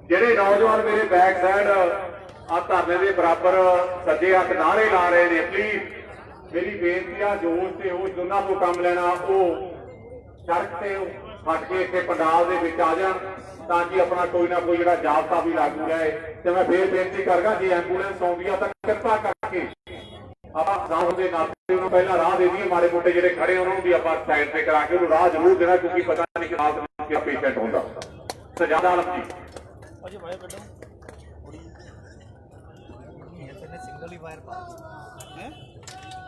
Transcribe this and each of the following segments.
ਜਿਹੜੇ नौजवान मेरे बैक साइड आ धरने के बराबर सज्जे हथ नारे ला रहे हैं, प्लीज मेरी बेनती आ जोश से होश दोनों को काम लेना, वो सड़क से हट के इतने पंडाल के विच आ जान ताकि अपना कोई ना कोई जो जाबता भी लागू रहे। तो मैं फिर बेनती करगा जी एंबूलेंस आउंदी आ तां कृपा करके पहला राह दे दिए, माड़े मोटे जो खड़े उन्होंने भी आप साइड से करा के राह जरूर देना, क्योंकि पता नहीं कि पेशेंट होगा। सजादा आलम जी सिंगल ही वायर है,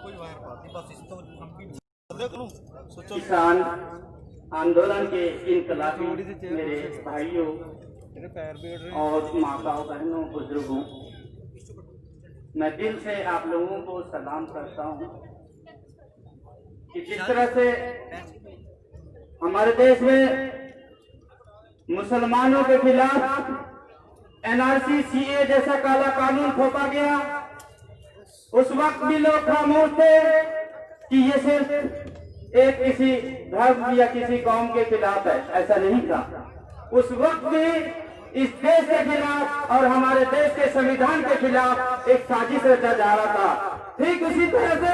कोई वायर पाती बस इस तो किसान आंदोलन के इनकलाबी मेरे भाइयों और माताओं बहनों बुजुर्गों, मैं दिल से आप लोगों को सलाम करता हूं कि जिस तरह से हमारे देश में मुसलमानों के खिलाफ एनआरसी सीए जैसा काला कानून थोपा गया, उस वक्त भी लोग खामोश थे कि ये सिर्फ एक किसी धर्म या किसी कौम के खिलाफ है, ऐसा नहीं था। उस वक्त भी इस देश के खिलाफ और हमारे देश के संविधान के खिलाफ एक साजिश रचा जा रहा था। ठीक उसी तरह से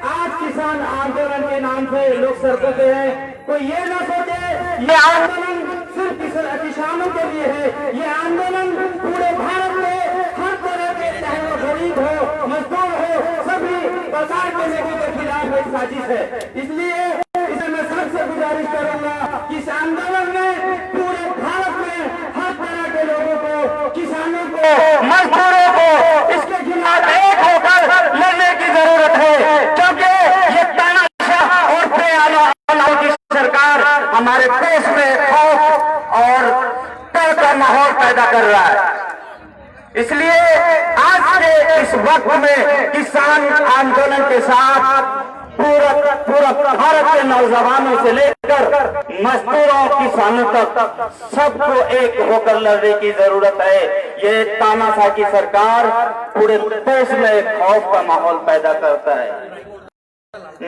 आज किसान आंदोलन के नाम से लोग सड़कों पे हैं। कोई ये ना सोचे ये आंदोलन सिर्फ किसानों के लिए है, ये आंदोलन पूरे भारत में हर तरह के, चाहे वो गरीब हो मजदूर हो, सभी बाजार के लोगों के खिलाफ एक साजिश है। इसलिए इसे मैं सबसे गुजारिश करूंगा कि इस आंदोलन में पूरे भारत में हर तरह के लोगों को, किसानों को, मजदूरों को इसके खिलाफ एक होकर लड़ने की जरूरत है, क्योंकि ये तानाशाह और बेआला की सरकार हमारे देश में खौफ और डर का माहौल पैदा कर रहा है। इसलिए आज के इस वक्त में किसान आंदोलन के साथ पूरा भारत के नौजवानों से लेकर मजदूरों किसानों तक सबको एक होकर लड़ने की जरूरत है। ये तानाशाह की सरकार पूरे देश में खौफ का माहौल पैदा करता है।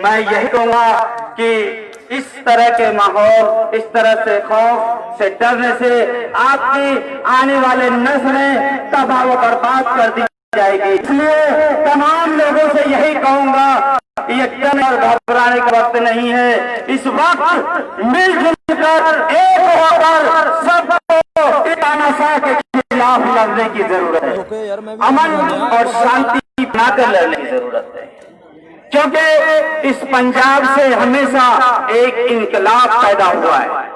मैं यही कहूंगा कि इस तरह के माहौल, इस तरह से खौफ से डरने से आपकी आने वाले नस्लें तबाह व बर्बाद कर दी जाएगी। इसलिए तमाम लोगों से यही कहूंगा, ये डरने और घबराने का वक्त नहीं है। इस वक्त मिलजुल कर एक होकर सबको तानाशाह के खिलाफ लड़ने की जरूरत है, अमन और शांति बनाकर लड़ने की जरूरत है, क्योंकि इस पंजाब से हमेशा एक इनकलाब पैदा हुआ है।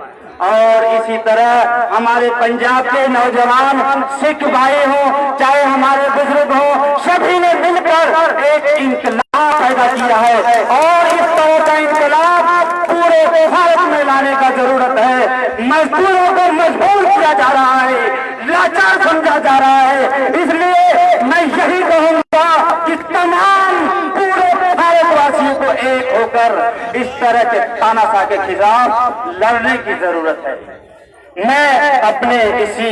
और इसी तरह हमारे पंजाब के नौजवान, सिख भाई हो चाहे हमारे बुजुर्ग हो, सभी ने मिलकर एक इनकलाब पैदा किया है और इस तरह का इनकलाब पूरे भारत में लाने का जरूरत है। मजदूरों को मजबूर किया जा रहा है, लाचार समझा जा रहा है। इसलिए मैं यही कहूंगा कि तमाम पूरे भारतवासियों को एक होकर इस तरह के तानाशाह के खिलाफ लड़ने की जरूरत है। मैं अपने इसी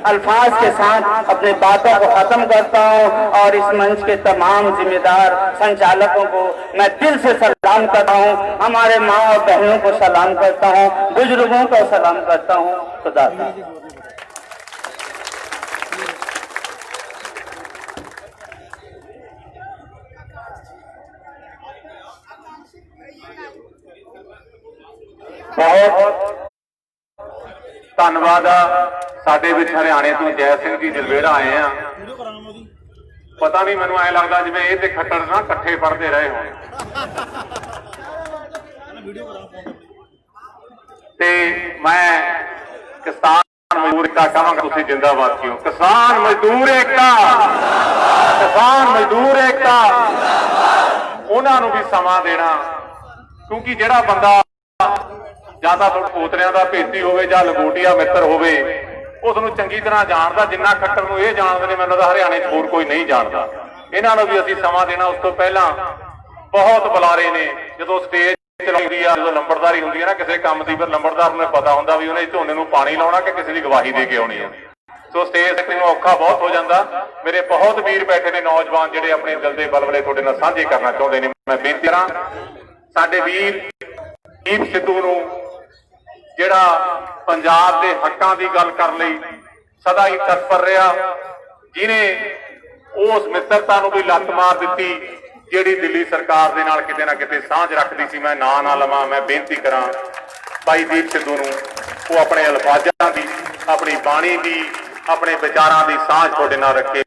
अल्फाज के साथ अपने बातों को खत्म करता हूं और इस मंच के तमाम जिम्मेदार संचालकों को मैं दिल से सलाम करता हूं, हमारे माँ और बहनों को सलाम करता हूं, बुजुर्गों को सलाम करता हूं। खुदा हाफिज़। बहुत धन्यवाद। साडे विच हरियाणे तो जय सिंह जी जलवेड़ा आए हैं। पता नहीं मैनूं ऐ लगदा जिवें इह ते खट्टर ना इकट्ठे पढ़ते रहे होण। ते मैं किसान मजदूर एकता कहांगा, तुसीं जिंदाबाद क्यों? किसान मजदूर एकता, किसान मजदूर एकता। उन्हां नूं भी समां देना, क्योंकि जिहड़ा बंदा ज्यादा पोतरियां का भेती होवे जां लंगोटिया मित्र होवे, उसनूं चंगी तरह जानदा जिन्ना खट्टर नूं इह जाणदे ने। मैनूं तां हरियाणे 'च होर कोई नहीं जानदा। इन्हां नूं भी असीं समां देना। उस तो पहलां बहुत बुलारे ने, जदों स्टेज चलाउंदी आ, जदों लंबड़दारी हुंदी है ना किसी काम दी, फिर लंबड़दार नूं पता हुंदा भी उहने झोने नूं पानी लाउणा कि किसी दी गवाही दे के आउणी है। सो स्टेज ते नूं औखा बहुत हो जांदा। मेरे बहुत वीर बैठे ने नौजवान जिहड़े अपने दिल दे बलबले तुहाडे नाल साझे करना चाहुंदे ने। मैं बेनती करां साडे वीर ਦੀਪ ਸਿੱਧੂ ਨੂੰ ਜਿਹੜਾ ਪੰਜਾਬ ਦੇ ਹੱਕਾਂ ਦੀ ਗੱਲ ਕਰਨ ਲਈ ਸਦਾ ਹੀ ਤਤਪਰ ਰਿਹਾ, ਜਿਨੇ ਉਸ ਮਿੱਤਰਤਾ ਨੂੰ ਵੀ ਲੱਤ ਮਾਰ ਦਿੱਤੀ ਜਿਹੜੀ ਦਿੱਲੀ ਸਰਕਾਰ ਦੇ ਨਾਲ ਕਿਤੇ ਨਾ ਕਿਤੇ ਸਾਂਝ ਰੱਖਦੀ ਸੀ। ਮੈਂ ਨਾਂ ਨਾ ਲਵਾਂ, ਮੈਂ ਬੇਨਤੀ ਕਰਾਂ ਭਾਈ ਦੀਪ ਸਿੱਧੂ ਨੂੰ ਉਹ ਆਪਣੇ ਅਲਫਾਜ਼ਾਂ ਦੀ, ਆਪਣੀ ਬਾਣੀ ਦੀ, ਆਪਣੇ ਵਿਚਾਰਾਂ ਦੀ ਸਾਂਝ ਤੁਹਾਡੇ ਨਾਲ ਰੱਖੇ।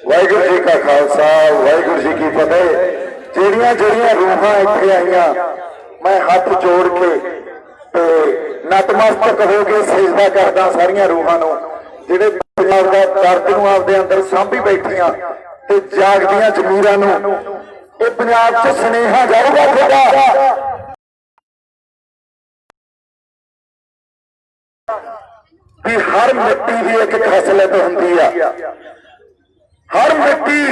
ਵਾਹਿਗੁਰੂ ਜੀ ਕਾ ਖਾਲਸਾ, ਵਾਹਿਗੁਰੂ ਜੀ ਕੀ ਫਤਿਹ। ਜਿਹੜੀਆਂ ਜਿਹੜੀਆਂ ਰੂਹਾਂ ਇੱਥੇ ਆਈਆਂ, ਮੈਂ ਹੱਥ ਜੋੜ ਕੇ ਤੇ ਨਤਮਸਤਕ ਹੋ ਕੇ ਸਜਦਾ ਕਰਦਾ ਸਾਰੀਆਂ ਰੂਹਾਂ ਨੂੰ, ਜਿਹੜੇ ਪੰਜਾਬ ਦਾ ਦਰਦ ਨੂੰ ਆਪਦੇ ਅੰਦਰ ਸਾਂਭੀ ਬੈਠੀਆਂ ਤੇ ਜਾਗਦੀਆਂ ਜ਼ਮੀਰਾਂ ਨੂੰ। ਇਹ ਪੰਜਾਬ 'ਚ ਸੁਨੇਹਾ ਜਾਊਗਾ ਤੁਹਾਡਾ ਵੀ ਹਰ ਮਿੱਟੀ ਦੀ ਇੱਕ ਖਸਲਤ ਹੁੰਦੀ ਆ, ਹਰ ਮਿੱਟੀ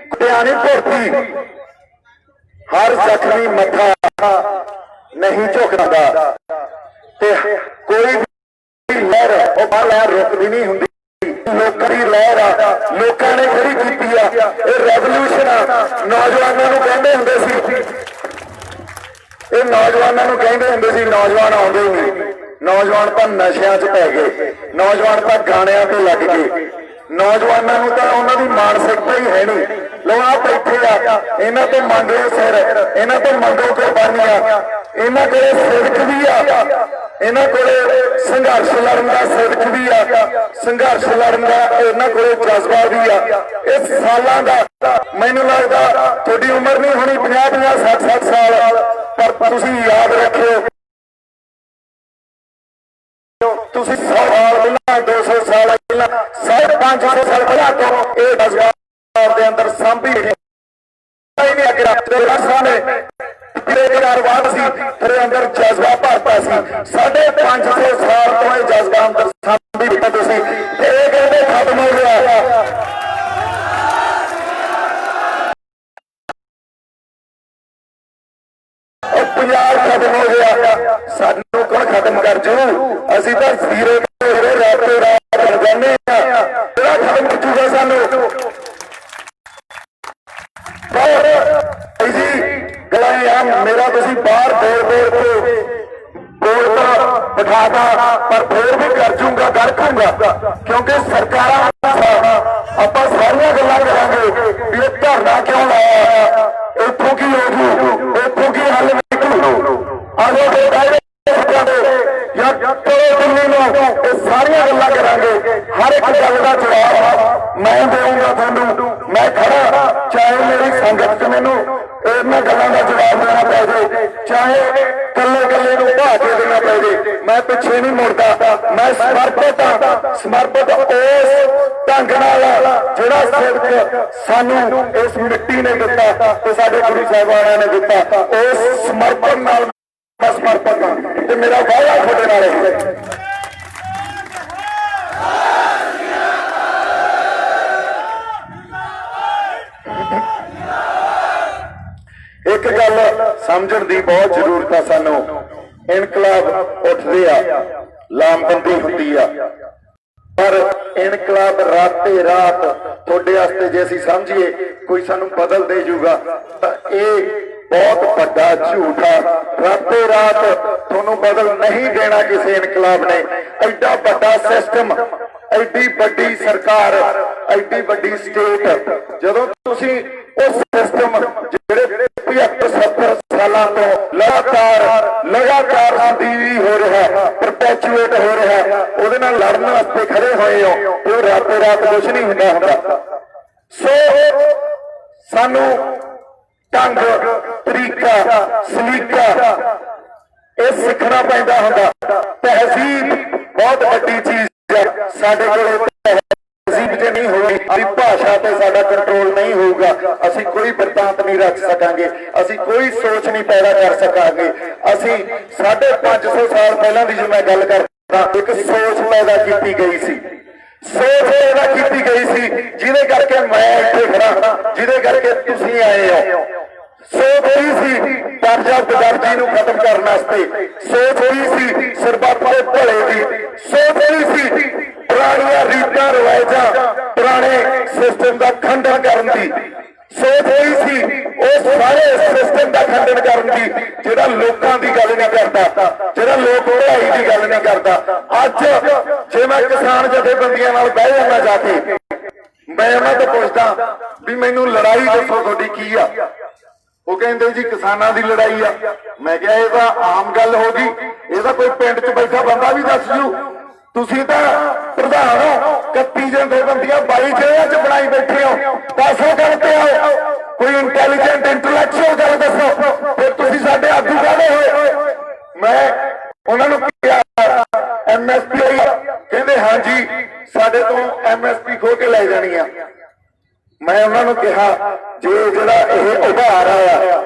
ਕੁੱਟਿਆਣੀ ਭਰਤੀ, ਹਰ ਜ਼ਖਮੀ ਮੱਥਾ ਨਹੀਂ ਝੁਕਦਾ ਤੇ ਕੋਈ ਵੀ ਲਹਿਰ ਉਹ ਬਾਹਰ ਰੁਕਦੀ ਨਹੀਂ ਹੁੰਦੀ। ਲੋਕਾਂ ਦੀ ਲਹਿਰ ਆ, ਲੋਕਾਂ ਨੇ ਖੜੀ ਕੀਤੀ ਆ, ਇਹ ਰੈਵੋਲੂਸ਼ਨ ਆ। ਨੌਜਵਾਨਾਂ ਨੂੰ ਕਹਿੰਦੇ ਹੁੰਦੇ ਸੀ, ਇਹ ਨੌਜਵਾਨਾਂ ਨੂੰ ਕਹਿੰਦੇ ਹੁੰਦੇ ਸੀ ਨੌਜਵਾਨ ਆਉਂਦੇ ਹੀ ਨਹੀਂ, ਨੌਜਵਾਨ ਤਾਂ ਨਸ਼ਿਆਂ 'ਚ ਪੈ ਗਏ, ਨੌਜਵਾਨ ਤਾਂ ਗਾਣਿਆਂ ਤੇ ਲੱਗ ਗਏ, ਨੌਜਵਾਨਾਂ ਨੂੰ ਤਾਂ ਉਹਨਾਂ ਦੀ ਮਾਨਸਿਕਤਾ ਹੀ ਹੈ ਨਹੀਂ। ਲੋ ਆ ਬੈਠੇ ਆ, ਇਹਨਾਂ ਤੋਂ ਮੰਗੋ ਸਿਰ, ਇਹਨਾਂ ਤੋਂ ਮੰਗੋ ਕੁਰਬਾਨੀਆਂ। ਇਹਨਾਂ ਕੋਲੇ ਸਿਰਕ ਵੀ ਆ, ਇਹਨਾਂ ਕੋਲੇ ਸੰਘਰਸ਼ ਲੜਨ ਦਾ ਸਿਰਕ ਵੀ ਆ, ਸੰਘਰਸ਼ ਲੜਨ ਦਾ ਇਹਨਾਂ ਕੋਲੇ ਜਜ਼ਬਾ ਵੀ ਆ। ਇਹ ਸਾਲਾਂ ਦਾ, ਮੈਨੂੰ ਲੱਗਦਾ ਤੁਹਾਡੀ ਉਮਰ ਨਹੀਂ ਹੋਣੀ 50-50, 60-60 ਸਾਲ, ਪਰ ਤੁਸੀਂ ਯਾਦ ਰੱਖਿਓ ਤੁਸੀਂ 100 ਸਾਲ ਪਹਿਲਾਂ, 200 ਸਾਲ ਪਹਿਲਾਂ, 500 ਸਾਲ ਪਹਿਲਾਂ ਤੋਂ ਇਹ ਜਜ਼ਬਾ ਦੇ ਅੰਦਰ ਸਾਂਭੀ ਨਹੀਂ ਅਗਰਾ ਸਾਹਮਣੇ ਬੇਰੁਜ਼ਗਾਰ ਸੀ, ਤੇਰੇ ਅੰਦਰ ਜਜ਼ਬਾ ਭਰਤਾ ਸੀ। 550 ਸਾਲ ਤੋਂ ਇਹ ਜਜ਼ਬਾ ਅੰਦਰ ਸਾਂਭੀ ਬੈਠੇ ਤੁਸੀਂ, ਤੇ ਇਹ ਕਹਿੰਦੇ ਖਤਮ ਹੋ ਗਿਆ। ਪੰਜਾਬ ਖਤਮ ਹੋ ਗਿਆ, ਸਾਨੂੰ ਕੌਣ ਖਤਮ ਕਰ ਜੂ? ਅਸੀਂ ਤਾਂ ਜ਼ੀਰੋ ਤੋਂ ਰਾਤੋਂ ਰਾਤ ਬਣ ਜਾਂਦੇ ਆ, ਕਿਹੜਾ ਖਤਮ ਕਰੂਗਾ ਸਾਨੂੰ? ਜੀ ਗਲਾਏ ਆ ਮੇਰਾ, ਤੁਸੀਂ ਬਾਹਰ ਬੋਲ ਤਾਂ ਬਿਠਾਦਾ, ਪਰ ਫੇਰ ਵੀ ਕਰ ਜੂਗਾ, ਰੱਖੂਗਾ, ਕਿਉਂਕਿ ਸਰਕਾਰਾਂ ਆਪਾਂ ਸਾਰੀਆਂ ਗੱਲਾਂ ਕਰਾਂਗੇ ਵੀ ਇਹ ਧਰਨਾ ਕਿਉਂ ਲਾਇਆ, ਇੱਥੋਂ ਕੀ ਹੋ ਜੂ, ਇੱਥੋਂ ਕੀ ਹੱਲ ਨਿਕਲੂ। ਆਜੋ ਜਾਂ ਕਰੋ ਦਿੱਲੀ ਨੂੰ, ਇਹ ਸਾਰੀਆਂ ਗੱਲਾਂ ਕਰਾਂਗੇ। ਹਰ ਇੱਕ ਗੱਲ ਦਾ ਜਵਾਬ ਮੈਂ ਦੇਵਾਂਗਾ ਤੁਹਾਨੂੰ, ਮੈਂ ਖੜਾ, ਚਾਹੇ ਮੇਰੀ ਸੰਗਤ 'ਚ ਮੈਨੂੰ ਇਹਨਾਂ ਗੱਲਾਂ ਦਾ ਜਵਾਬ ਦੇਣਾ ਪੈ ਜਾਏ, ਚਾਹੇ ਕੱਲੇ ਕੱਲੇ ਨੂੰ ਭਾਅ ਕੇ ਦੇਣਾ ਪੈ ਜਾਏ, ਮੈਂ ਪਿੱਛੇ ਨਹੀਂ ਮੁੜਦਾ। ਮੈਂ ਸਮਰਪਿਤ ਹਾਂ, ਸਮਰਪਿਤ ਉਸ ਢੰਗ ਨਾਲ ਜਿਹੜਾ ਸਿਰਕ ਸਾਨੂੰ ਇਸ ਮਿੱਟੀ ਨੇ ਦਿੱਤਾ ਤੇ ਸਾਡੇ ਗੁਰੂ ਸਾਹਿਬਾਨਾਂ ਨੇ ਦਿੱਤਾ, ਉਸ ਸਮਰਪਣ ਨਾਲ ਸਮਰਪਿਤ ਹਾਂ ਤੇ ਮੇਰਾ ਵਾਅਦਾ ਤੁਹਾਡੇ ਨਾਲ ਹੈ। ਇੱਕ ਗੱਲ ਸਮਝਣ ਦੀ ਬਹੁਤ ਜ਼ਰੂਰਤ ਆ ਸਾਨੂੰ, ਇਨਕਲਾਬ ਉੱਠਦੇ ਆ, ਲਾਮਬੰਦੀ ਹੁੰਦੀ ਆ, ਪਰ ਇਨਕਲਾਬ ਰਾਤੇ ਰਾਤ ਤੁਹਾਡੇ ਵਾਸਤੇ ਜੇ ਅਸੀਂ ਸਮਝੀਏ ਕੋਈ ਸਾਨੂੰ ਬਦਲ ਦੇ ਜੂਗਾ ਤਾਂ ਇਹ ਬਹੁਤ ਵੱਡਾ ਝੂਠ ਆ। ਰਾਤੇ ਰਾਤ ਤੁਹਾਨੂੰ ਬਦਲ ਨਹੀਂ ਦੇਣਾ ਕਿਸੇ ਇਨਕਲਾਬ ਨੇ। ਐਡਾ ਵੱਡਾ ਸਿਸਟਮ, ਐਡੀ ਵੱਡੀ ਸਰਕਾਰ, ਐਡੀ ਵੱਡੀ ਸਟੇਟ, ਜਦੋਂ ਤੁਸੀਂ ਉਸ ਸਿਸਟਮ ਜਿਹੜੇ 75-70 ਸਾਲਾਂ ਤੋਂ ਲਗਾਤਾਰ ਤਬਦੀਲੀ ਹੋ ਰਿਹਾ, ਪਰਪੈਚੁਏਟ ਹੋ ਰਿਹਾ, ਉਹਦੇ ਨਾਲ ਲੜਨ ਵਾਸਤੇ ਖੜੇ ਹੋਏ ਹੋ, ਤੇ ਉਹ ਰਾਤੇ ਰਾਤ ਕੁਝ ਨਹੀਂ ਹੁੰਦਾ। ਸੋ ਸਾਨੂੰ ਢੰਗ, ਤਰੀਕਾ, ਸਲੀਕਾ ਇਹ ਸਿੱਖਣਾ ਪੈਂਦਾ ਹੁੰਦਾ। ਤਹਿਜ਼ੀਬ ਬਹੁਤ ਵੱਡੀ ਚੀਜ਼ ਹੈ, ਸਾਡੇ ਕੋਲ ਤਹਿਜ਼ੀਬ ਜੇ ਨਹੀਂ ਹੋਈ, ਅਸੀਂ ਭਾਸ਼ਾ ਤੇ ਸਾਡਾ ਕੰਟਰੋਲ ਨਹੀਂ ਹੋਊਗਾ, ਅਸੀਂ ਕੋਈ ਬਿਰਤਾਂਤ ਨਹੀਂ ਰੱਖ ਸਕਾਂਗੇ, ਅਸੀਂ ਕੋਈ ਸੋਚ ਨਹੀਂ ਪੈਦਾ ਕਰ ਸਕਾਂਗੇ। ਅਸੀਂ 550 ਸਾਲ ਪਹਿਲਾਂ ਦੀ ਜੇ ਮੈਂ ਗੱਲ ਕਰਦਾ, ਇੱਕ ਸੋਚ ਪੈਦਾ ਕੀਤੀ ਗਈ ਸੀ, ਸੋਚ ਪੈਦਾ ਕੀਤੀ ਗਈ ਸੀ ਜਿਹਦੇ ਕਰਕੇ ਮੈਂ ਇੱਥੇ ਖੜਾ, ਜਿਹਦੇ ਕਰਕੇ ਤੁਸੀਂ ਆਏ ਹੋ। ਸੋਚ ਹੀ ਸੀ ਦਰਜਾ ਬਦਰਜੀ ਨੂੰ ਖਤਮ ਕਰਨ ਵਾਸਤੇ, ਸੋਚ ਹੀ ਸੀ ਸਰਬੱਤ ਦੇ ਭਲੇ ਦੀ, ਸੋਚ ਹੀ ਸੀ ਖੰਡਨ ਕਰਨ ਦੀ, ਜਿਹੜਾ ਲੋਕਾਂ ਦੀ ਗੱਲ ਨਹੀਂ ਕਰਦਾ, ਜਿਹੜਾ ਲੋਕ ਭਲਾਈ ਦੀ ਗੱਲ ਨਹੀਂ ਕਰਦਾ। ਅੱਜ ਜੇ ਮੈਂ ਕਿਸਾਨ ਜਥੇਬੰਦੀਆਂ ਨਾਲ ਬਹਿ ਜਾਂਦਾ ਜਾ ਕੇ, ਮੈਂ ਉਹਨਾਂ ਤੋਂ ਪੁੱਛਦਾ ਵੀ ਮੈਨੂੰ ਲੜਾਈ ਦੱਸੋ ਤੁਹਾਡੀ ਕੀ ਆ, ਉਹ ਕਹਿੰਦੇ ਜੀ ਕਿਸਾਨਾਂ ਦੀ ਲੜਾਈ ਆ। ਮੈਂ ਕਿਹਾ ਇਹ ਤਾਂ ਆਮ ਗੱਲ ਹੋ ਗਈ, ਇਹ ਤਾਂ ਕੋਈ ਪਿੰਡ 'ਚ ਬੈਠਾ ਬੰਦਾ ਵੀ ਦੱਸ ਜੂ। ਤੁਸੀਂ ਤਾਂ ਪ੍ਰਧਾਨ ਹੋ, 31 ਜਥੇਬੰਦੀਆਂ 22 ਜ਼ਿਲ੍ਹਿਆਂ 'ਚ ਬਣਾਈ ਬੈਠੇ ਹੋ, ਦੱਸੋ ਗੱਲ ਤੇ ਆਓ, ਕੋਈ ਇੰਟੈਲੀਜੈਂਟ ਇੰਟੈਲੈਕਚੁਅਲ ਗੱਲ ਦੱਸੋ, ਫਿਰ ਤੁਸੀਂ ਸਾਡੇ ਆਗੂ ਕਾਹਦੇ ਹੋਏ। ਮੈਂ ਉਹਨਾਂ ਨੂੰ ਕਿਹਾ MSP, ਕਹਿੰਦੇ ਹਾਂਜੀ ਸਾਡੇ ਤੋਂ MSP ਖੋ ਕੇ ਲੈ ਜਾਣੀ ਆ। ਮੈਂ ਉਹਨਾਂ ਨੂੰ ਕਿਹਾ ਜੇ ਜਿਹੜਾ ਇਹ ਉਧਾਰ ਆਇਆ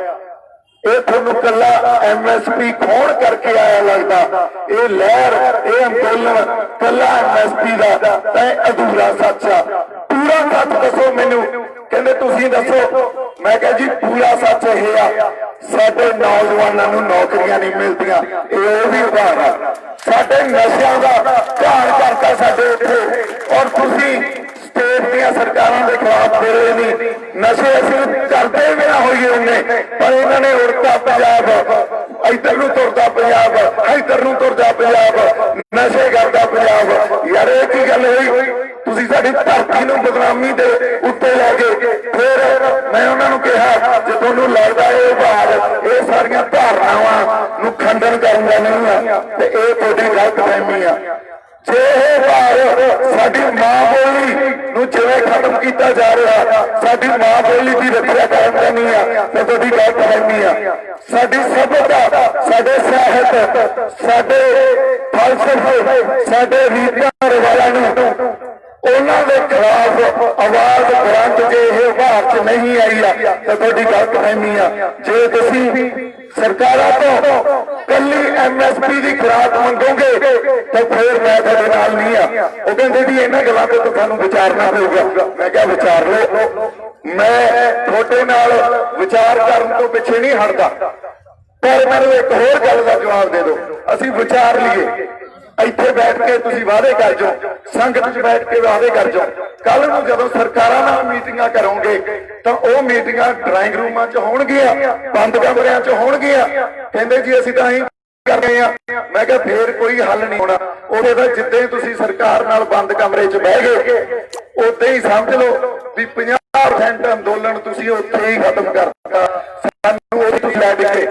ਇਹ ਤੁਹਾਨੂੰ ਕੱਲਾ MSP ਖੋਣ ਕਰਕੇ ਆਇਆ ਲੱਗਦਾ, ਇਹ ਲਹਿਰ, ਇਹ ਅੰਦੋਲਨ ਕੱਲਾ MSP ਦਾ ਤਾਂ ਅਧੂਰਾ ਸੱਚ ਆ। ਪੂਰਾ ਸੱਚ ਦੱਸੋ ਮੈਨੂੰ। ਕਹਿੰਦੇ ਤੁਸੀਂ ਦੱਸੋ। ਮੈਂ ਕਿਹਾ ਜੀ ਪੂਰਾ ਸੱਚ ਇਹ ਆ, ਸਾਡੇ ਨੌਜਵਾਨਾਂ ਨੂੰ ਨੌਕਰੀਆਂ ਨਹੀਂ ਮਿਲਦੀਆਂ, ਇਹ ਵੀ ਉਧਾਰ ਆ। ਸਾਡੇ ਨਸ਼ਿਆਂ ਦਾ ਘਾਣ ਕਰਤਾ ਸਾਡੇ ਇੱਥੇ, ਔਰ ਤੁਸੀਂ ਸਟੇਟ ਦੀਆਂ ਸਰਕਾਰਾਂ ਦੇ ਖਿਲਾਫ ਬੋਲੇ ਨਹੀਂ। ਨਸ਼ੇ ਅਸੀਂ ਕਰਦੇ ਵੀ ਨਾ ਹੋਈਏ ਉਹਨੇ, ਪਰ ਇਹਨਾਂ ਨੇ ਉੜਤਾ ਪੰਜਾਬ, ਇੱਧਰ ਨੂੰ ਤੁਰਦਾ ਪੰਜਾਬ, ਇੱਧਰ ਨੂੰ ਤੁਰਦਾ ਪੰਜਾਬ, ਨਸ਼ੇ ਕਰਦਾ ਪੰਜਾਬ। ਯਾਰ ਇਹ ਕੀ ਗੱਲ ਹੋਈ? ਤੁਸੀਂ ਸਾਡੀ ਧਰਤੀ ਨੂੰ ਬਦਨਾਮੀ ਦੇ ਉੱਤੇ ਲੈ ਗਏ। ਫਿਰ ਮੈਂ ਉਹਨਾਂ ਨੂੰ ਕਿਹਾ ਜੇ ਤੁਹਾਨੂੰ ਲੱਗਦਾ ਇਹ ਉਭਾਰ ਇਹ ਸਾਰੀਆਂ ਧਾਰਨਾਵਾਂ ਨੂੰ ਖੰਡਨ ਕਰਨ ਦਾ ਨਹੀਂ ਆ ਤੇ ਇਹ ਤੁਹਾਡੀ ਗਲਤਫਹਿਮੀ ਆ। ਜੇ ਇਹ ਭਾਰ ਸਾਡੀ ਮਾਂ ਬੋਲੀ ਨੂੰ ਜਿਵੇਂ ਖਤਮ ਕੀਤਾ ਜਾ ਰਿਹਾ, ਸਾਡੀ ਮਾਂ ਬੋਲੀ ਦੀ ਰੱਖਿਆ ਕਰਨ ਦਾ ਨਹੀਂ ਆ ਤੇ ਤੁਹਾਡੀ ਗਲਤਫਹਿਮੀ ਆ। ਸਾਡੀ ਸਭਿਅਤਾ, ਸਾਡੇ ਸਾਹਿਤ, ਸਾਡੇ ਫਲਸਫੇ, ਸਾਡੇ ਰੀਤਾਂ ਰਿਵਾਜਾਂ ਨੂੰ ਉਹਨਾਂ ਦੇ ਖਿਲਾਫ ਆਵਾਜ਼ ਬੁਲੰਦ ਜੇ ਇਹ ਭਾਰ 'ਚ ਨਹੀਂ ਆਈ ਆ ਤਾਂ ਤੁਹਾਡੀ ਗਲਤਫਹਿਮੀ ਆ। ਜੇ ਤੁਸੀਂ ਸਰਕਾਰਾਂ ਤੋਂ ਕੱਲੀ MSP ਦੀ ਖੁਰਾਕ ਮੰਗੋਗੇ ਤਾਂ ਫਿਰ ਮੈਂ ਤੁਹਾਡੇ ਨਾਲ ਨਹੀਂ ਆ। ਉਹ ਕਹਿੰਦੇ ਜੀ ਇਹਨਾਂ ਗੱਲਾਂ ਤੇ ਤੁਹਾਨੂੰ ਵਿਚਾਰਨਾ ਪਊਗਾ। ਮੈਂ ਕਿਹਾ ਵਿਚਾਰ ਲਓ, ਮੈਂ ਤੁਹਾਡੇ ਨਾਲ ਵਿਚਾਰ ਕਰਨ ਤੋਂ ਪਿੱਛੇ ਨਹੀਂ ਹਟਦਾ, ਪਰ ਮੈਨੂੰ ਇੱਕ ਹੋਰ ਗੱਲ ਦਾ ਜਵਾਬ ਦੇ ਦਿਓ। ਅਸੀਂ ਵਿਚਾਰ ਲਈਏ, ਇੱਥੇ ਬੈਠ ਕੇ ਤੁਸੀਂ ਵਾਅਦੇ ਕਰ ਜਾਓ, ਸੰਗਤ 'ਚ ਬੈਠ ਕੇ ਵਾਅਦੇ ਕਰ ਜਾਓ। ਕੱਲ ਨੂੰ ਜਦੋਂ ਸਰਕਾਰਾਂ ਨਾਲ ਮੀਟਿੰਗਾਂ ਕਰੋਗੇ ਤਾਂ ਉਹ ਮੀਟਿੰਗਾਂ ਡਰਾਇੰਗ ਰੂਮਾਂ 'ਚ ਹੋਣਗੀਆਂ, ਬੰਦ ਕਮਰਿਆਂ 'ਚ ਹੋਣਗੀਆਂ। ਕਹਿੰਦੇ ਜੀ ਅਸੀਂ ਤਾਂ ਹੀ ਕਰ ਰਹੇ ਆ। ਮੈਂ ਕਿਹਾ ਫੇਰ ਕੋਈ ਹੱਲ ਨਹੀਂ ਹੋਣਾ। ਉਹਦੇ ਤਾਂ ਜਿੱਦਾਂ ਤੁਸੀਂ ਸਰਕਾਰ ਨਾਲ ਬੰਦ ਕਮਰੇ 'ਚ ਬਹਿ ਗਏ ਉਦਾਂ ਹੀ ਸਮਝ ਲਓ ਵੀ 50% ਅੰਦੋਲਨ ਤੁਸੀਂ ਉੱਥੇ ਹੀ ਖਤਮ ਕਰਤਾ। ਸਾਨੂੰ ਉਹ ਤੁਸੀਂ ਲੈ ਕੇ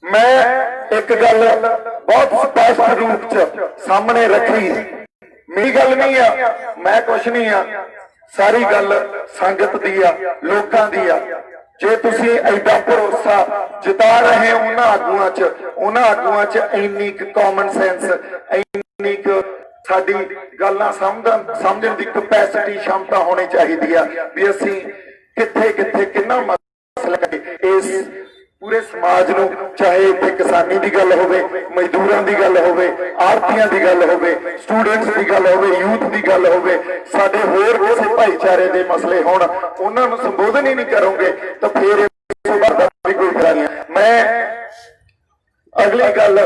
ਮੈਂ ਇੱਕ ਗੱਲ ਬਹੁਤ ਸਪਸ਼ਟ ਰੂਪ 'ਚ ਸਾਹਮਣੇ ਰੱਖੀ। ਮੇਰੀ ਗੱਲ ਨਹੀਂ ਆ, ਮੈਂ ਕੁਛ ਨਹੀਂ ਆ, ਸਾਰੀ ਗੱਲ ਸੰਗਤ ਦੀ ਆ, ਲੋਕਾਂ ਦੀ ਆ। ਜੇ ਤੁਸੀਂ ਐਡਾ ਭਰੋਸਾ ਜਤਾ ਰਹੇ ਹੋ ਉਹਨਾਂ ਆਗੂਆਂ 'ਚ ਇੰਨੀ ਕੁ ਕਾਮਨ ਸੈਂਸ, ਇੰਨੀ ਕੁ ਸਾਡੀ ਗੱਲਾਂ ਸਮਝਣ ਦੀ ਕਪੈਸਿਟੀ, ਸ਼ਮਤਾ ਹੋਣੀ ਚਾਹੀਦੀ ਆ ਵੀ ਅਸੀਂ ਕਿੱਥੇ ਕਿੰਨਾ ਮਸਲਾ ਇਸ ਪੂਰੇ ਸਮਾਜ ਨੂੰ, ਚਾਹੇ ਇੱਥੇ ਕਿਸਾਨੀ ਦੀ ਗੱਲ ਹੋਵੇ, ਮਜ਼ਦੂਰਾਂ ਦੀ ਗੱਲ ਹੋਵੇ, ਆੜ੍ਹਤੀਆਂ ਦੀ ਗੱਲ ਹੋਵੇ, ਸਟੂਡੈਂਟਸ ਦੀ ਗੱਲ ਹੋਵੇ, ਯੂਥ ਦੀ ਗੱਲ ਹੋਵੇ, ਸਾਡੇ ਹੋਰ ਕਿਸੇ ਭਾਈਚਾਰੇ ਦੇ ਮਸਲੇ ਹੋਣ, ਉਹਨਾਂ ਨੂੰ ਸੰਬੋਧਨ ਹੀ ਨਹੀਂ ਕਰੋਗੇ ਤਾਂ ਫਿਰ ਇਸ ਵਾਰ ਦਾ ਵੀ ਕੋਈ ਫਾਇਦਾ ਨਹੀਂ। ਮੈਂ ਅਗਲੀ ਗੱਲ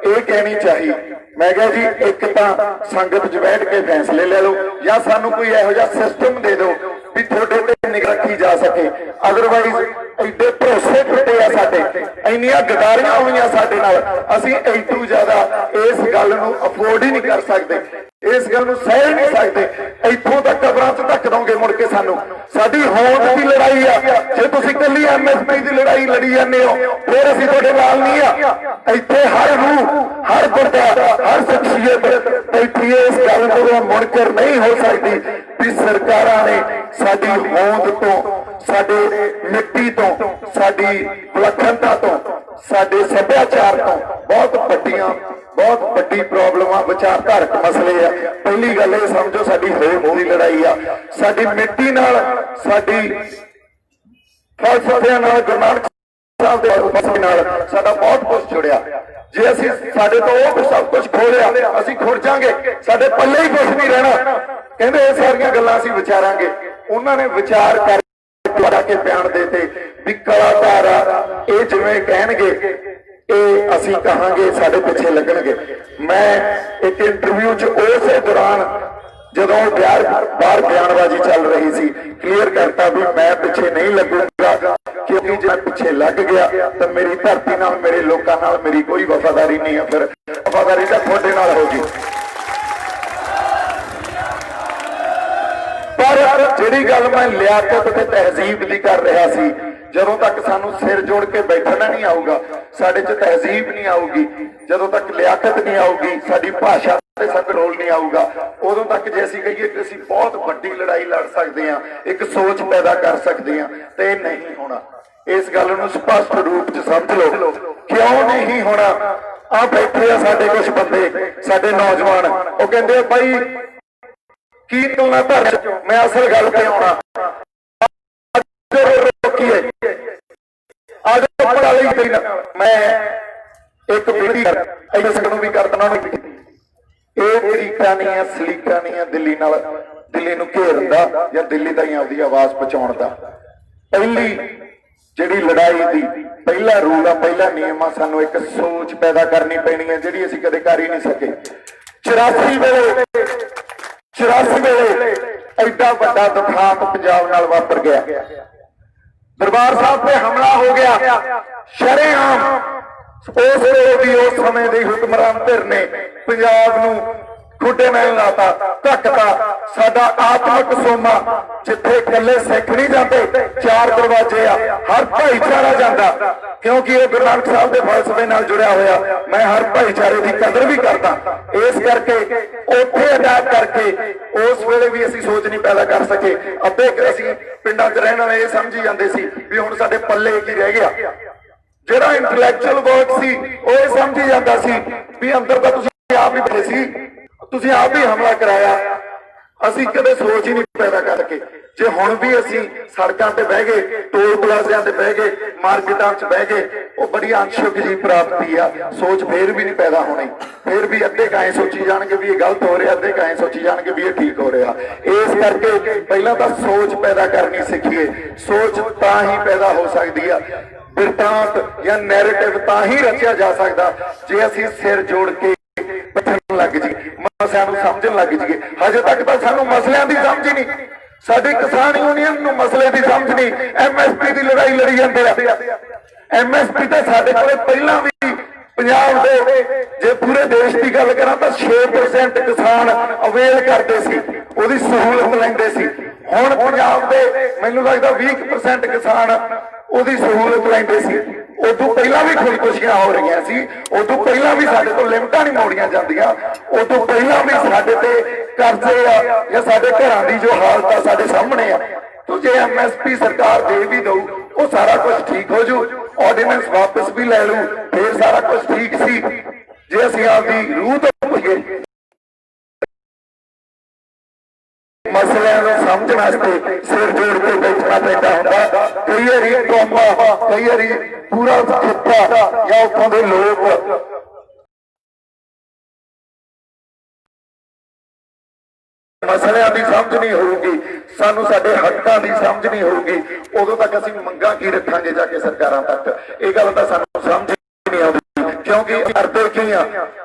ਇਹ ਕਹਿਣੀ ਚਾਹੀ, ਮੈਂ ਕਿਹਾ ਜੀ ਇੱਕ ਤਾਂ ਸੰਗਤ 'ਚ ਬੈਠ ਕੇ ਫੈਸਲੇ ਲੈ ਲਓ ਜਾਂ ਸਾਨੂੰ ਕੋਈ ਇਹੋ ਜਿਹਾ ਸਿਸਟਮ ਦੇ ਦਿਓ ਵੀ ਤੁਹਾਡੇ ਤੇ ਨਿਗਰਾਨੀ ਰੱਖੀ ਜਾ ਸਕੇ। ਅਦਰਵਾਈਜ਼ ਐਡੇ ਭਰੋਸੇ ਟੁੱਟੇ ਆ ਸਾਡੇ, ਇੰਨੀਆਂ ਗਦਾਰੀਆਂ ਹੋਈਆਂ ਸਾਡੇ ਨਾਲ, ਅਸੀਂ ਐਡੂ ਜ਼ਿਆਦਾ ਇਸ ਗੱਲ ਨੂੰ ਅਫੋਰਡ ਹੀ ਨਹੀਂ ਕਰ ਸਕਦੇ, ਇਸ ਗੱਲ ਨੂੰ ਸਹਿ ਨਹੀਂ ਸਕਦੇ। ਇੱਥੋਂ ਤੱਕ ਕਬਰਾਂ 'ਚ ਧੱਕ ਦੋਗੇ ਮੁੜ ਕੇ ਸਾਨੂੰ। ਸਾਡੀ ਹੋਂਦ ਦੀ ਲੜਾਈ ਆ। ਜੇ ਤੁਸੀਂ ਕੱਲੀ MSP ਦੀ ਲੜਾਈ ਲੜੀ ਜਾਂਦੇ ਹੋ ਫਿਰ ਅਸੀਂ ਤੁਹਾਡੇ ਨਾਲ ਨਹੀਂ ਆ। ਇੱਥੇ ਹਰ ਰੂਹ, ਹਰ ਬੰਦਾ, ਹਰ ਸ਼ਖਸੀਅਤ ਬੈਠੀ ਇਸ ਗੱਲ ਤੋਂ ਮੁਨਕਰ ਨਹੀਂ ਹੋ ਸਕਦੀ ਵੀ ਸਰਕਾਰਾਂ ਨੇ ਸਾਡੀ ਹੋਂਦ ਤੋਂ, ਸਾਡੇ ਮਿੱਟੀ ਤੋਂ, ਸਾਡੀ ਵਿਲੱਖਣਤਾ ਤੋਂ, ਸਾਡੇ ਸੱਭਿਆਚਾਰ ਤੋਂ ਬਹੁਤ ਵੱਡੀ ਪ੍ਰੋਬਲਮਾਂ, ਵਿਚਾਰਧਾਰਕ ਮਸਲੇ ਆ। ਪਹਿਲੀ ਗੱਲ ਇਹ ਸਮਝੋ ਸਾਡੀ ਹੋਂਦ ਦੀ ਲੜਾਈ ਆ। ਸਾਡੀ ਮਿੱਟੀ ਨਾਲ, ਸਾਡੀ ਫਲਸਫਿਆਂ ਨਾਲ, ਗੁਰੂ ਨਾਨਕ ਸਾਹਿਬ ਦੇ ਫਲਸਫੇ ਨਾਲ ਸਾਡਾ ਬਹੁਤ ਕੁਝ ਜੁੜਿਆ। ਜੇ ਅਸੀਂ ਸਾਡੇ ਤੋਂ ਉਹ ਸਭ ਕੁਝ ਖੋ ਲਿਆ ਅਸੀਂ ਖੁਰ ਜਾਾਂਗੇ, ਸਾਡੇ ਪੱਲੇ ਹੀ ਕੁਝ ਨਹੀਂ ਰਹਿਣਾ। ਕਹਿੰਦੇ ਇਹ ਸਾਰੀਆਂ ਗੱਲਾਂ ਅਸੀਂ ਵਿਚਾਰਾਂਗੇ। ਉਹਨਾਂ ਨੇ ਵਿਚਾਰ ਕਰਕੇ ਕੇ ਬਿਆਨ ਦੇਤੇ ਵੀ ਕਲਾਕਾਰ ਇਹ ਜਿਵੇਂ ਕਹਿਣਗੇ ਇਹ ਅਸੀਂ ਕਹਾਂਗੇ ਸਾਡੇ ਪਿੱਛੇ ਲੱਗਣਗੇ। ਮੈਂ ਇੱਕ ਇੰਟਰਵਿਊ 'ਚ ਉਸੇ ਦੌਰਾਨ ਜਦੋਂ ਬਾਹਰ ਬਿਆਨਬਾਜ਼ੀ ਚੱਲ ਰਹੀ ਸੀ ਕਲੀਅਰ ਕਰਤਾ ਵੀ ਮੈਂ ਪਿੱਛੇ ਨਹੀਂ ਲੱਗੂਗਾ, ਕਿਉਂਕਿ ਜੇ ਪਿੱਛੇ ਲੱਗ ਗਿਆ ਤਾਂ ਮੇਰੀ ਧਰਤੀ ਨਾਲ, ਮੇਰੇ ਲੋਕਾਂ ਨਾਲ ਮੇਰੀ ਕੋਈ ਵਫਾਦਾਰੀ ਨਹੀਂ ਹੈ, ਫਿਰ ਵਫਾਦਾਰੀ ਤਾਂ ਤੁਹਾਡੇ ਨਾਲ ਹੋਗੀ। ਪਰ ਜਿਹੜੀ ਗੱਲ ਮੈਂ ਲਿਆਕਤ ਤੇ ਤਹਿਜ਼ੀਬ ਦੀ ਕਰ ਰਿਹਾ ਸੀ, ਜਦੋਂ ਤੱਕ ਸਾਨੂੰ ਸਿਰ ਜੋੜ ਕੇ ਬੈਠਣਾ ਨਹੀਂ ਆਊਗਾ, ਸਾਡੇ 'ਚ ਤਹਿਜ਼ੀਬ ਨਹੀਂ ਆਊਗੀ, ਜਦੋਂ ਤੱਕ ਲਿਆਕਤ ਨਹੀਂ ਆਊਗੀ, ਸਾਡੀ ਭਾਸ਼ਾ ਤੇ ਕੰਟਰੋਲ ਨਹੀਂ ਆਊਗਾ, ਉਦੋਂ ਤੱਕ ਜੇ ਅਸੀਂ ਕਹੀਏ ਕਿ ਅਸੀਂ ਬਹੁਤ ਵੱਡੀ ਲੜਾਈ ਲੜ ਸਕਦੇ ਹਾਂ, ਇੱਕ ਸੋਚ ਪੈਦਾ ਕਰ ਸਕਦੇ ਹਾਂ, ਤੇ ਇਹ ਨਹੀਂ ਹੋਣਾ। ਇਸ ਗੱਲ ਨੂੰ ਸਪਸ਼ਟ ਰੂਪ 'ਚ ਸਮਝ ਲਓ। ਕਿਉਂ ਨਹੀਂ ਹੋਣਾ? ਆ ਬੈਠੇ ਆ ਸਾਡੇ ਕੁਝ ਬੰਦੇ, ਸਾਡੇ ਨੌਜਵਾਨ, ਉਹ ਕਹਿੰਦੇ ਬਾਈ ਕੀ ਤੁਲਨਾ ਧਰ, ਮੈਂ ਅਸਲ ਗੱਲ ਤੇ ਆਉਣਾ। ਅੱਜ ਪੜਾ ਲਈ ਮੈਂ ਇੱਕ ਬੇਨਤੀ ਕਰ ਨੂੰ ਵੀ ਕਰ ਦੇਣਾ, ਇਹ ਤਰੀਕਾ ਨਹੀਂ ਹੈ, ਸਲੀਕਾ ਨਹੀਂ ਹੈ ਦਿੱਲੀ ਨਾਲ, ਦਿੱਲੀ ਨੂੰ ਘੇਰਨ ਦਾ ਜਾਂ ਦਿੱਲੀ ਤਾਈਂ ਆਪਦੀ ਆਵਾਜ਼ ਪਹੁੰਚਾਉਣ ਦਾ। ਪਹਿਲੀ ਜਿਹੜੀ ਲੜਾਈ ਦੀ ਪਹਿਲਾ ਰੂਲ ਆ, ਪਹਿਲਾ ਨਿਯਮ ਆ, ਸਾਨੂੰ ਇੱਕ ਸੋਚ ਪੈਦਾ ਕਰਨੀ ਪੈਣੀ ਹੈ ਜਿਹੜੀ ਅਸੀਂ ਕਦੇ ਕਰ ਹੀ ਨਹੀਂ ਸਕੇ। 84 ਵੇਲੇ ਐਡਾ ਵੱਡਾ ਦੁਖਾਂਤ ਪੰਜਾਬ ਨਾਲ ਵਾਪਰ ਗਿਆ, ਦਰਬਾਰ ਸਾਹਿਬ ਤੇ ਹਮਲਾ ਹੋ ਗਿਆ ਸ਼ਰੇਆਮ। ਉਸ ਵੇਲੇ ਵੀ ਉਸ ਸਮੇਂ ਦੇ ਹੁਕਮਰਾਨ ਧਿਰ ਨੇ ਪੰਜਾਬ ਨੂੰ ਖੁੱਡੇ ਨਾਲ ਲਾਤਾ, ਧੱਕਤਾ। ਸਾਡਾ ਆਤਮਿਕ ਸੋਮਾ ਜਿੱਥੇ ਇਕੱਲੇ ਸਿੱਖ ਨਹੀਂ ਜਾਂਦੇ, 4 ਦਰਵਾਜ਼ੇ ਆ, ਹਰ ਭਾਈਚਾਰਾ ਜਾਂਦਾ, ਕਿਉਂਕਿ ਇਹ ਗੁਰੂ ਨਾਨਕ ਸਾਹਿਬ ਦੇ ਫਲਸਫੇ ਨਾਲ ਜੁੜਿਆ ਹੋਇਆ। ਮੈਂ ਹਰ ਭਾਈਚਾਰੇ ਦੀ ਕਦਰ ਵੀ ਕਰਦਾ, ਇਸ ਕਰਕੇ ਉੱਥੇ ਅਟੈਕ ਕਰਕੇ ਉਸ ਵੇਲੇ ਵੀ ਅਸੀਂ ਸੋਚ ਨਹੀਂ ਪੈਦਾ ਕਰ ਸਕੇ। ਅੱਧੇ ਅਸੀਂ ਪਿੰਡਾਂ 'ਚ ਰਹਿਣ ਵਾਲੇ ਇਹ ਸਮਝੀ ਜਾਂਦੇ ਸੀ ਵੀ ਹੁਣ ਸਾਡੇ ਪੱਲੇ ਕੀ ਰਹਿ ਗਿਆ। ਜਿਹੜਾ ਇੰਟੈਲੈਕਚੁਅਲ ਵਰਕ ਸੀ ਉਹ ਇਹ ਸਮਝੀ ਜਾਂਦਾ ਸੀ ਵੀ ਅੰਦਰ ਤਾਂ ਤੁਸੀਂ ਆਪ ਹੀ ਬੈਠੇ ਸੀ, ਤੁਸੀਂ ਆਪ ਹੀ ਹਮਲਾ ਕਰਾਇਆ। ਅਸੀਂ ਕਦੇ ਸੋਚ ਹੀ ਨਹੀਂ ਪੈਦਾ ਕਰ ਸਕੇ। ਜੇ ਹੁਣ ਵੀ ਅਸੀਂ ਸੜਕਾਂ ਤੇ ਬਹਿ ਗਏ, ਟੋਲ ਪਲਾਜ਼ਿਆਂ ਤੇ ਬਹਿ ਗਏ, ਮਾਰਕੀਟਾਂ 'ਚ ਬਹਿ ਗਏ, ਉਹ ਬੜੀ ਅੰਸ਼ਕ ਜੀ ਪ੍ਰਾਪਤੀ ਆ, ਸੋਚ ਫੇਰ ਵੀ ਨਹੀਂ ਪੈਦਾ ਹੋਣੀ। ਫੇਰ ਵੀ ਅੱਧੇ ਕਾਏ ਸੋਚੀ ਜਾਣਗੇ ਵੀ ਇਹ ਗਲਤ ਹੋ ਰਿਹਾ, ਅੱਧੇ ਕਾਏ ਸੋਚੀ ਜਾਣਗੇ ਵੀ ਇਹ ਠੀਕ ਹੋ ਰਿਹਾ। ਇਸ ਕਰਕੇ ਪਹਿਲਾਂ ਤਾਂ ਸੋਚ ਪੈਦਾ ਕਰਨੀ ਸਿੱਖੀਏ। ਸੋਚ ਤਾਂ ਹੀ ਪੈਦਾ ਹੋ ਸਕਦੀ ਆ, ਬਿਰਤਾਂਤ ਜਾਂ ਨੈਰੇਟਿਵ ਤਾਂ ਹੀ ਰਚਿਆ ਜਾ ਸਕਦਾ ਜੇ ਅਸੀਂ ਸਿਰ ਜੋੜ ਕੇ ਬੈਠਣ ਲੱਗ ਜੀ, ਮਸਲਿਆਂ ਨੂੰ ਸਮਝਣ ਲੱਗ ਜੀਏ। ਹਜੇ ਤੱਕ ਤਾਂ ਸਾਨੂੰ ਮਸਲਿਆਂ ਦੀ ਸਮਝ ਹੀ ਨਹੀਂ, ਸਾਡੀ ਕਿਸਾਨ ਯੂਨੀਅਨ ਨੂੰ ਮਸਲੇ ਦੀ ਸਮਝ ਨਹੀਂ। MSP ਦੀ ਲੜਾਈ ਲੜੀ ਜਾਂਦੇ ਆ। MSP ਤਾਂ ਸਾਡੇ ਕੋਲੇ ਪਹਿਲਾਂ ਵੀ ਪੰਜਾਬ ਦੇ, ਜੇ ਪੂਰੇ ਦੇਸ਼ ਦੀ ਗੱਲ ਕਰਾਂ ਤਾਂ 6% ਕਿਸਾਨ ਅਵੇਲ ਕਰਦੇ ਸੀ, ਉਹਦੀ ਸਹੂਲਤ ਲੈਂਦੇ ਸੀ। ਹੁਣ ਪੰਜਾਬ ਦੇ ਮੈਨੂੰ ਲੱਗਦਾ 20% ਕਿਸਾਨ ਉਹਦੀ ਸਹੂਲਤ ਲੈਂਦੇ ਸੀ। ਉਦੋਂ ਪਹਿਲਾਂ ਵੀ ਖੁਦਕੁਸ਼ੀਆਂ ਹੋ ਰਹੀਆਂ ਸੀ, ਉਦੋਂ ਪਹਿਲਾਂ ਵੀ ਸਾਡੇ ਤੋਂ ਲਿਮਟਾਂ ਨਹੀਂ ਮੋੜੀਆਂ ਜਾਂਦੀਆਂ, ਉਦੋਂ ਪਹਿਲਾਂ ਵੀ ਸਾਡੇ ਤੇ ਕਰਜ਼ੇ ਆ ਜਾਂ ਸਾਡੇ ਘਰਾਂ ਦੀ ਜੋ ਹਾਲਤ ਆ ਸਾਡੇ ਸਾਹਮਣੇ ਆ। ਤੋ ਜੇ MSP ਸਰਕਾਰ ਦੇ ਵੀ ਦਊ, ਉਹ ਸਾਰਾ ਕੁਝ ਠੀਕ ਹੋ ਜੂ, ਆਰਡੀਨੈਂਸ ਵਾਪਸ ਵੀ ਲੈ ਲੂ, ਫੇਰ ਸਾਰਾ ਕੁਝ ਠੀਕ ਸੀ। ਜੇ ਅਸੀਂ ਆਪਦੀ ਰੂਹ ਤੋਂ ਪੁੱਛੀਏ, ਮਸਲਿਆਂ ਨੂੰ ਸਮਝਣ ਵਾਸਤੇ ਸਿਰ ਜੋੜ ਕੇ ਬੈਠਣਾ ਪੈਂਦਾ ਹੁੰਦਾ। ਕਈ ਵਾਰੀ ਕੌਮਾਂ, ਕਈ ਵਾਰੀ ਪੂਰਾ ਖਿੱਤਾ ਜਾਂ ਉੱਥੋਂ ਦੇ ਲੋਕ ਮਸਲਿਆਂ ਦੀ ਸਮਝ ਨਹੀਂ ਹੋਊਗੀ, ਸਾਨੂੰ ਸਾਡੇ ਹੱਕਾਂ ਦੀ ਸਮਝ ਨਹੀਂ ਹੋਊਗੀ, ਉਦੋਂ ਤੱਕ ਅਸੀਂ ਮੰਗਾਂ ਕੀ ਰੱਖਾਂਗੇ ਜਾ ਕੇ ਸਰਕਾਰਾਂ ਤੱਕ। ਇਹ ਗੱਲ ਤਾਂ ਸਾਨੂੰ ਸਮਝ ਨਹੀਂ ਆਉਂਦੀ, ਕਿਉਂਕਿ ਕਰਦੇ ਕੀ ਆ,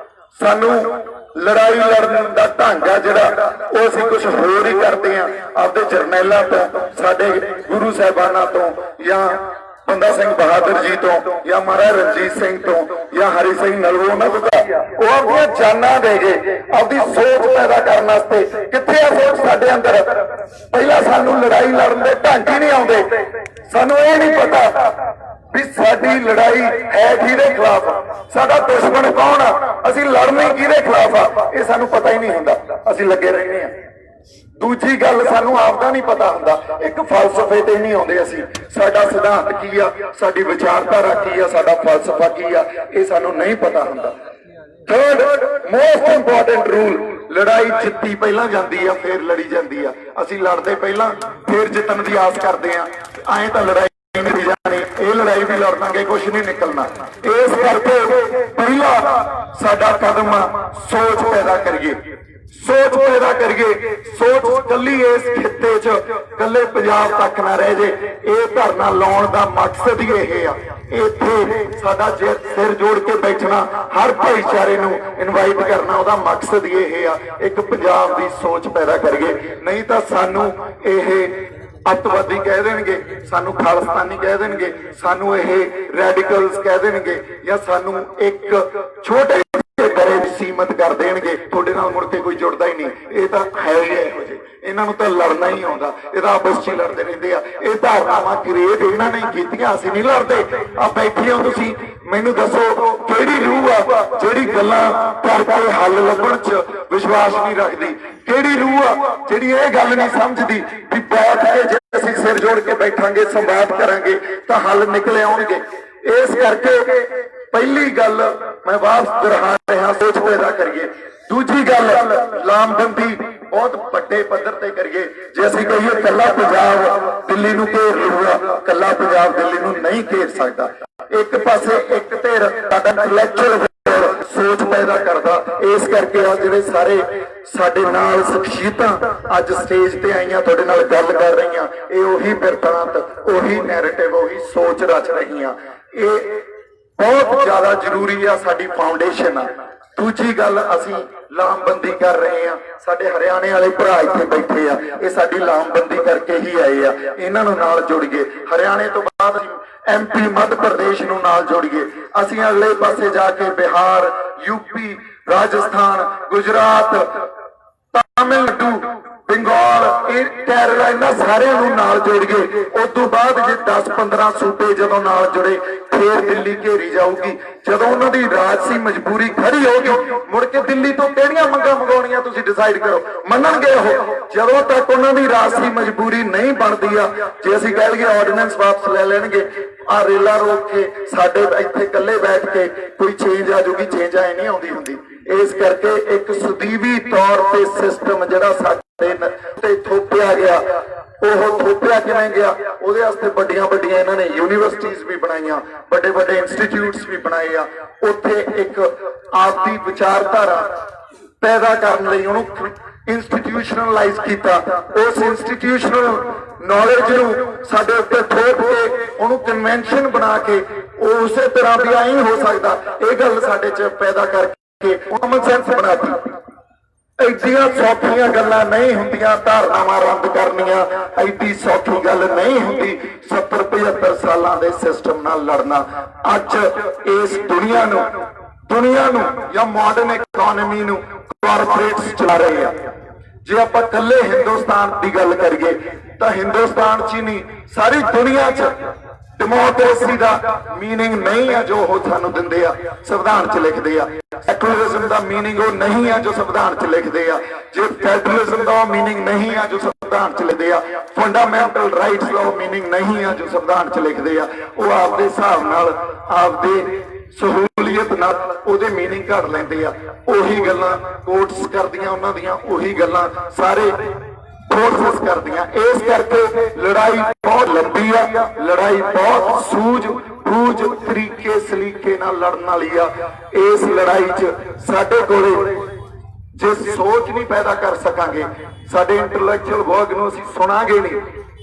ਸਾਨੂੰ ਲੜਾਈ ਲੜਨ ਦਾ ਢੰਗ ਆ ਜਿਹੜਾ ਉਹ ਅਸੀਂ ਕੁਝ ਹੋਰ ਹੀ ਕਰਦੇ ਆ। ਆਪਦੇ ਜਰਨੈਲਾਂ ਤੋਂ, ਸਾਡੇ ਗੁਰੂ ਸਾਹਿਬਾਨਾਂ ਤੋਂ, ਜਾਂ ਬੰਦਾ ਸਿੰਘ ਬਹਾਦਰ ਜੀ ਤੋਂ, ਜਾਂ ਮਹਾਰਾਜ ਰਣਜੀਤ ਸਿੰਘ ਤੋਂ, ਜਾਂ ਹਰੀ ਸਿੰਘ ਨਲਵੋ, ਉਹਨਾਂ ਤੋਂ ਉਹ ਆਪਣੀਆਂ ਜਾਨਾਂ ਦੇ ਗਏ ਆਪਦੀ ਸੋਚ ਪੈਦਾ ਕਰਨ ਵਾਸਤੇ। ਕਿੱਥੇ ਆ ਸੋਚ ਸਾਡੇ ਅੰਦਰ? ਪਹਿਲਾਂ ਸਾਨੂੰ ਲੜਾਈ ਲੜਨ ਦੇ ਢੰਗ ਹੀ ਨਹੀਂ ਆਉਂਦੇ, ਸਾਨੂੰ ਇਹ ਨਹੀਂ ਪਤਾ ਵੀ ਸਾਡੀ ਲੜਾਈ ਹੈ ਕਿਹਦੇ ਖਿਲਾਫ, ਸਾਡਾ ਦੁਸ਼ਮਣ ਕੌਣ ਆ, ਅਸੀਂ ਲੜਨੇ ਕਿਹਦੇ ਖਿਲਾਫ ਆ, ਇਹ ਸਾਨੂੰ ਪਤਾ ਹੀ ਨਹੀਂ ਹੁੰਦਾ, ਅਸੀਂ ਲੱਗੇ ਰਹਿੰਦੇ ਆ। ਦੂਜੀ ਗੱਲ, ਸਾਨੂੰ ਆਪਦਾ ਨਹੀਂ ਪਤਾ ਹੁੰਦਾ, ਇੱਕ ਫਲਸਫੇ ਤੇ ਨਹੀਂ ਆਉਂਦੇ ਅਸੀਂ, ਸਾਡਾ ਸਿਧਾਂਤ ਕੀ ਆ, ਸਾਡੀ ਵਿਚਾਰਧਾਰਾ ਕੀ ਆ, ਸਾਡਾ ਫਲਸਫਾ ਕੀ ਆ, ਇਹ ਸਾਨੂੰ ਨਹੀਂ ਪਤਾ ਹੁੰਦਾ। ਥਰਡ ਮੋਸਟ ਇੰਪੋਰਟੈਂਟ ਰੂਲ, ਲੜਾਈ ਜਿੱਤੀ ਪਹਿਲਾਂ ਜਾਂਦੀ ਆ, ਫੇਰ ਲੜੀ ਜਾਂਦੀ ਆ। ਅਸੀਂ ਲੜਦੇ ਪਹਿਲਾਂ, ਫੇਰ ਜਿੱਤਣ ਦੀ ਆਸ ਕਰਦੇ ਆ, ਐਂ ਤਾਂ ਲੜਾਈ ਨਹੀਂ ਜਾਣੀ, ਇਹ ਲੜਾਈ ਵੀ ਲੜਨਾਂਗੇ, ਕੁਛ ਨਹੀਂ ਨਿਕਲਣਾ। ਇਸ ਕਰਕੇ ਪਹਿਲਾ ਸਾਡਾ ਕਦਮ ਸੋਚ ਪੈਦਾ ਕਰੀਏ, ਸੋਚ ਪੈਦਾ ਕਰੀਏ। ਸੋਚ ਕੱਲੀ ਇਸ ਖਿੱਤੇ 'ਚ, ਕੱਲੇ ਪੰਜਾਬ ਤੱਕ ਨਾ ਰਹਿ ਜੇ। ਇਹ ਧਰਨਾ ਲਾਉਣ ਦਾ ਮਕਸਦ ਹੀ ਇਹ ਆ ਇੱਥੇ ਸਾਡਾ ਸਿਰ ਜੋੜ ਕੇ ਬੈਠਣਾ, ਹਰ ਭਾਈਚਾਰੇ ਨੂੰ ਇਨਵਾਈਟ ਕਰਨਾ, ਉਹਦਾ ਮਕਸਦ ਹੀ ਇਹ ਆ, ਇੱਕ ਪੰਜਾਬ ਦੀ ਸੋਚ ਪੈਦਾ ਕਰੀਏ। ਨਹੀਂ ਤਾਂ ਸਾਨੂੰ ਇਹ ਅੱਤਵਾਦੀ ਕਹਿ ਦੇਣਗੇ, ਸਾਨੂੰ ਖਾਲਿਸਤਾਨੀ ਕਹਿ ਦੇਣਗੇ, ਸਾਨੂੰ ਇਹ ਰੈਡੀਕਲਸ ਕਹਿ ਦੇਣਗੇ, ਜਾਂ ਸਾਨੂੰ ਇੱਕ ਛੋਟੇ ਘਰੇ ਸੀਮਤ ਕਰ ਦੇਣਗੇ। ਤੁਹਾਡੇ ਨਾਲ ਮੁੜ ਕੇ ਕੋਈ ਜੁੜਦਾ ਹੀ ਨਹੀਂ। ਇਹ ਤਾਂ ਹੈ ਹੀ ਇਹੋ ਜਿਹੇ, ਇਹਨਾਂ ਨੂੰ ਤਾਂ ਲੜਨਾ ਹੀ ਆਉਂਦਾ, ਇਹ ਤਾਂ ਆਪਸ 'ਚ ਹੀ ਲੜਦੇ ਰਹਿੰਦੇ ਆ। ਇਹ ਧਾਰਨਾਵਾਂ ਕ੍ਰੀਏਟ ਇਹਨਾਂ ਨੇ ਕੀਤੀਆਂ, ਅਸੀਂ ਨਹੀਂ ਲੜਦੇ। ਆ ਬੈਠੇ ਹੋ ਤੁਸੀਂ, ਮੈਨੂੰ ਦੱਸੋ ਕਿਹੜੀ ਰੂਹ ਆ ਜਿਹੜੀ ਗੱਲਾਂ ਕਰਕੇ ਹੱਲ ਲੱਭਣ 'ਚ ਵਿਸ਼ਵਾਸ ਨਹੀਂ ਰੱਖਦੀ? ਕਿਹੜੀ ਰੂਹ ਆ ਜਿਹੜੀ ਇਹ ਗੱਲ ਨਹੀਂ ਸਮਝਦੀ ਵੀ ਬੈਠ ਕੇ ਜੇ ਅਸੀਂ ਸਿਰ ਜੋੜ ਕੇ ਬੈਠਾਂਗੇ, ਸੰਵਾਦ ਕਰਾਂਗੇ ਤਾਂ ਹੱਲ ਨਿਕਲੇ ਆਉਣਗੇ। ਇਸ ਕਰਕੇ ਪਹਿਲੀ ਗੱਲ ਮੈਂ ਵਾਪਸ ਦੁਹਰਾ ਰਿਹਾ, ਸੋਚ ਪੈਦਾ ਕਰੀਏ। ਦੂਜੀ ਗੱਲ, ਲਾਮਬੰਦੀ ਬਹੁਤ ਵੱਡੇ ਪੱਧਰ ਤੇ ਕਰੀਏ। ਜੇ ਅਸੀਂ ਕਹੀਏ ਕੱਲਾ ਪੰਜਾਬ ਦਿੱਲੀ ਨੂੰ ਘੇਰ ਲਊਗਾ, ਕੱਲਾ ਪੰਜਾਬ ਦਿੱਲੀ ਨੂੰ ਨਹੀਂ ਘੇਰ ਸਕਦਾ। ਇੱਕ ਪਾਸੇ ਇੱਕ ਧਿਰ ਸਾਡਾ ਇੰਟੈਲੈਕਚੁਅਲ ਸੋਚ ਪੈਦਾ ਕਰਦਾ। ਇਸ ਕਰਕੇ ਆ ਜਿਹੜੇ ਸਾਰੇ ਸਾਡੇ ਨਾਲ ਸ਼ਖਸੀਅਤਾਂ ਅੱਜ ਸਟੇਜ ਤੇ ਆਈਆਂ, ਤੁਹਾਡੇ ਨਾਲ ਗੱਲ ਕਰ ਰਹੀਆਂ, ਇਹ ਉਹੀ ਬਿਰਤਾਂਤ, ਉਹੀ ਨੈਰੇਟਿਵ, ਉਹੀ ਸੋਚ ਰਚ ਰਹੀਆਂ। ਇਹ ਬਹੁਤ ਜ਼ਿਆਦਾ ਜ਼ਰੂਰੀ ਆ, ਸਾਡੀ ਫਾਊਂਡੇਸ਼ਨ ਆ। ਦੂਜੀ ਗੱਲ, ਅਸੀਂ ਲਾਮਬੰਦੀ ਕਰ ਰਹੇ ਆ, ਸਾਡੇ ਹਰਿਆਣੇ ਵਾਲੇ ਭਰਾ ਇੱਥੇ ਬੈਠੇ ਆ, ਇਹ ਸਾਡੀ ਲਾਮਬੰਦੀ ਕਰਕੇ ਹੀ ਆਏ ਆ। ਇਹਨਾਂ ਨੂੰ ਨਾਲ ਜੋੜੀਏ। ਹਰਿਆਣੇ ਤੋਂ ਬਾਅਦ MP ਮੱਧ ਪ੍ਰਦੇਸ਼ ਨੂੰ ਨਾਲ ਜੋੜੀਏ। ਅਸੀਂ ਅਗਲੇ ਪਾਸੇ ਜਾ ਕੇ ਬਿਹਾਰ, UP, ਰਾਜਸਥਾਨ, ਗੁਜਰਾਤ, ਤਾਮਿਲਨਾਡੂ, ਬੰਗਾਲ, ਕੇਰਲਾ, ਇਹਨਾਂ ਸਾਰਿਆਂ ਨੂੰ ਨਾਲ ਜੋੜੀਏ। ਉਸ ਤੋਂ ਬਾਅਦ ਜੇ 10-15 ਸੂਬੇ ਜਦੋਂ ਨਾਲ ਜੁੜੇ, ਫੇਰ ਦਿੱਲੀ ਘੇਰੀ ਜਾਊਗੀ। ਜਦੋਂ ਉਹਨਾਂ ਦੀ ਰਾਜਸੀ ਮਜਬੂਰੀ ਖੜੀ ਹੋਗੀ, ਮੁੜ ਕੇ ਦਿੱਲੀ ਤੋਂ ਕਿਹੜੀਆਂ ਮੰਗਾਂ ਮੰਗਾਉਣੀਆਂ ਤੁਸੀਂ ਡਿਸਾਈਡ ਕਰੋ, ਮੰਨਣਗੇ ਉਹ। ਜਦੋਂ ਤੱਕ ਉਹਨਾਂ ਦੀ ਰਾਜਸੀ ਮਜਬੂਰੀ ਨਹੀਂ ਬਣਦੀ ਆ, ਜੇ ਅਸੀਂ ਕਹਿ ਲਈਏ ਆਰਡੀਨੈਂਸ ਵਾਪਸ ਲੈ ਲੈਣਗੇ, ਆ ਰੇਲਾ ਰੋਕ ਕੇ ਸਾਡੇ ਇੱਥੇ ਇਕੱਲੇ ਬੈਠ ਕੇ ਕੋਈ ਚੇਂਜ ਆ ਜੂਗੀ, ਚੇਂਜ ਆਏ ਨਹੀਂ ਆਉਂਦੀ ਹੁੰਦੀ। ਇਸ ਕਰਕੇ ਇੱਕ ਸੁਦੀਵੀ ਤੌਰ ਤੇ ਸਿਸਟਮ ਜਿਹੜਾ ਸਾਡੇ ਤੇ ਥੋਪਿਆ ਗਿਆ, ਉਹ ਥੋਪਿਆ ਕਿਵੇਂ ਗਿਆ? ਉਹਦੇ ਵਾਸਤੇ ਵੱਡੀਆਂ ਵੱਡੀਆਂ ਇਹਨਾਂ ਨੇ ਯੂਨੀਵਰਸਿਟੀਜ਼ ਵੀ ਬਣਾਈਆਂ, ਵੱਡੇ ਵੱਡੇ ਇੰਸਟੀਚਿਊਟਸ ਵੀ ਬਣਾਏ ਆ। ਉੱਥੇ ਇੱਕ ਆਪਦੀ ਵਿਚਾਰਧਾਰਾ ਪੈਦਾ ਕਰਨ ਲਈ ਉਹਨੂੰ ਇੰਸਟੀਟਿਊਸ਼ਨਲਾਈਜ਼ ਕੀਤਾ। ਉਸ ਇੰਸਟੀਟਿਊਸ਼ਨਲ ਨੌਲੇਜ ਨੂੰ ਸਾਡੇ ਉੱਤੇ ਥੋਪ ਕੇ ਉਹਨੂੰ ਕਨਵੈਨਸ਼ਨ ਬਣਾ ਕੇ ਉਸੇ ਤਰ੍ਹਾਂ ਵੀ ਆਈ ਹੋ ਸਕਦਾ, ਇਹ ਗੱਲ ਸਾਡੇ 'ਚ ਪੈਦਾ ਕਰਕੇ ਕਾਮਨ ਸੈਂਸ ਬਣਾਤੀ। ਐਡੀਆਂ ਸੌਖੀਆਂ ਗੱਲਾਂ ਨਹੀਂ ਹੁੰਦੀਆਂ ਧਾਰਨਾਵਾਂ ਰੱਦ ਕਰਨੀਆਂ, ਐਡੀ ਸੌਖੀ ਗੱਲ ਨਹੀਂ ਹੁੰਦੀ 70-75 ਸਾਲਾਂ ਦੇ ਸਿਸਟਮ ਨਾਲ ਲੜਨਾ। ਅੱਜ ਇਸ ਦੁਨੀਆ ਨੂੰ ਜਾਂ ਮਾਡਰਨ ਇਕਨੋਮੀ ਨੂੰ ਕਾਰਪੋਰੇਟਸ ਚਲਾ ਰਹੇ ਆ। ਜੇ ਆਪਾਂ ਇਕੱਲੇ ਹਿੰਦੁਸਤਾਨ ਦੀ ਗੱਲ ਕਰੀਏ ਤਾਂ ਹਿੰਦੁਸਤਾਨ 'ਚ ਹੀ ਨਹੀਂ, ਸਾਰੀ ਦੁਨੀਆ 'ਚ ਡੈਮੋਕ੍ਰੇਸੀ ਦਾ ਮੀਨਿੰਗ ਨਹੀਂ ਆ ਜੋ ਉਹ ਸਾਨੂੰ ਦਿੰਦੇ ਆ, ਸੰਵਿਧਾਨ 'ਚ ਲਿਖਦੇ ਆ। ਸੈਕੂਲਰਿਜ਼ਮ ਦਾ ਮੀਨਿੰਗ ਉਹ ਨਹੀਂ ਆ ਜੋ ਸੰਵਿਧਾਨ 'ਚ ਲਿਖਦੇ ਆ। ਜੇ ਫੈਡਰਲਿਜ਼ਮ ਦਾ ਮੀਨਿੰਗ ਨਹੀਂ ਆ ਜੋ ਸੰਵਿਧਾਨ 'ਚ ਲਿਖਦੇ ਆ। ਫੰਡਾਮੈਂਟਲ ਰਾਈਟਸ ਦਾ ਮੀਨਿੰਗ ਨਹੀਂ ਆ ਜੋ ਸੰਵਿਧਾਨ 'ਚ ਲਿਖਦੇ ਆ। ਉਹ ਆਪਦੇ ਹਿਸਾਬ ਨਾਲ, ਆਪਦੇ ਸਹੂਲੀਅਤ ਨਾਲ ਉਹਦੇ ਮੀਨਿੰਗ ਘੜ ਲੈਂਦੇ ਆ। ਉਹੀ ਗੱਲਾਂ ਕੋਰਟਸ ਕਰਦੀਆਂ, ਉਹਨਾਂ ਦੀਆਂ ਉਹੀ ਗੱਲਾਂ ਸਾਰੇ ਫੋਰਸਸ ਕਰਦੀਆਂ। ਇਸ ਕਰਕੇ ਲੜਾਈ ਬਹੁਤ ਲੰਬੀ ਆ, ਲੜਾਈ ਬਹੁਤ ਸੂਝ-ਬੂਝ ਤਰੀਕੇ ਸਲੀਕੇ ਨਾਲ ਲੜਨ ਵਾਲੀ ਆ। ਇਸ ਲੜਾਈ 'ਚ ਸਾਡੇ ਕੋਲੇ ਜੇ ਸੋਚ ਨਹੀਂ ਪੈਦਾ ਕਰ ਸਕਾਂਗੇ, ਸਾਡੇ ਇੰਟੈਲੈਕਚੁਅਲ ਵਰਗ ਨੂੰ ਅਸੀਂ ਸੁਣਾਂਗੇ ਨਹੀਂ,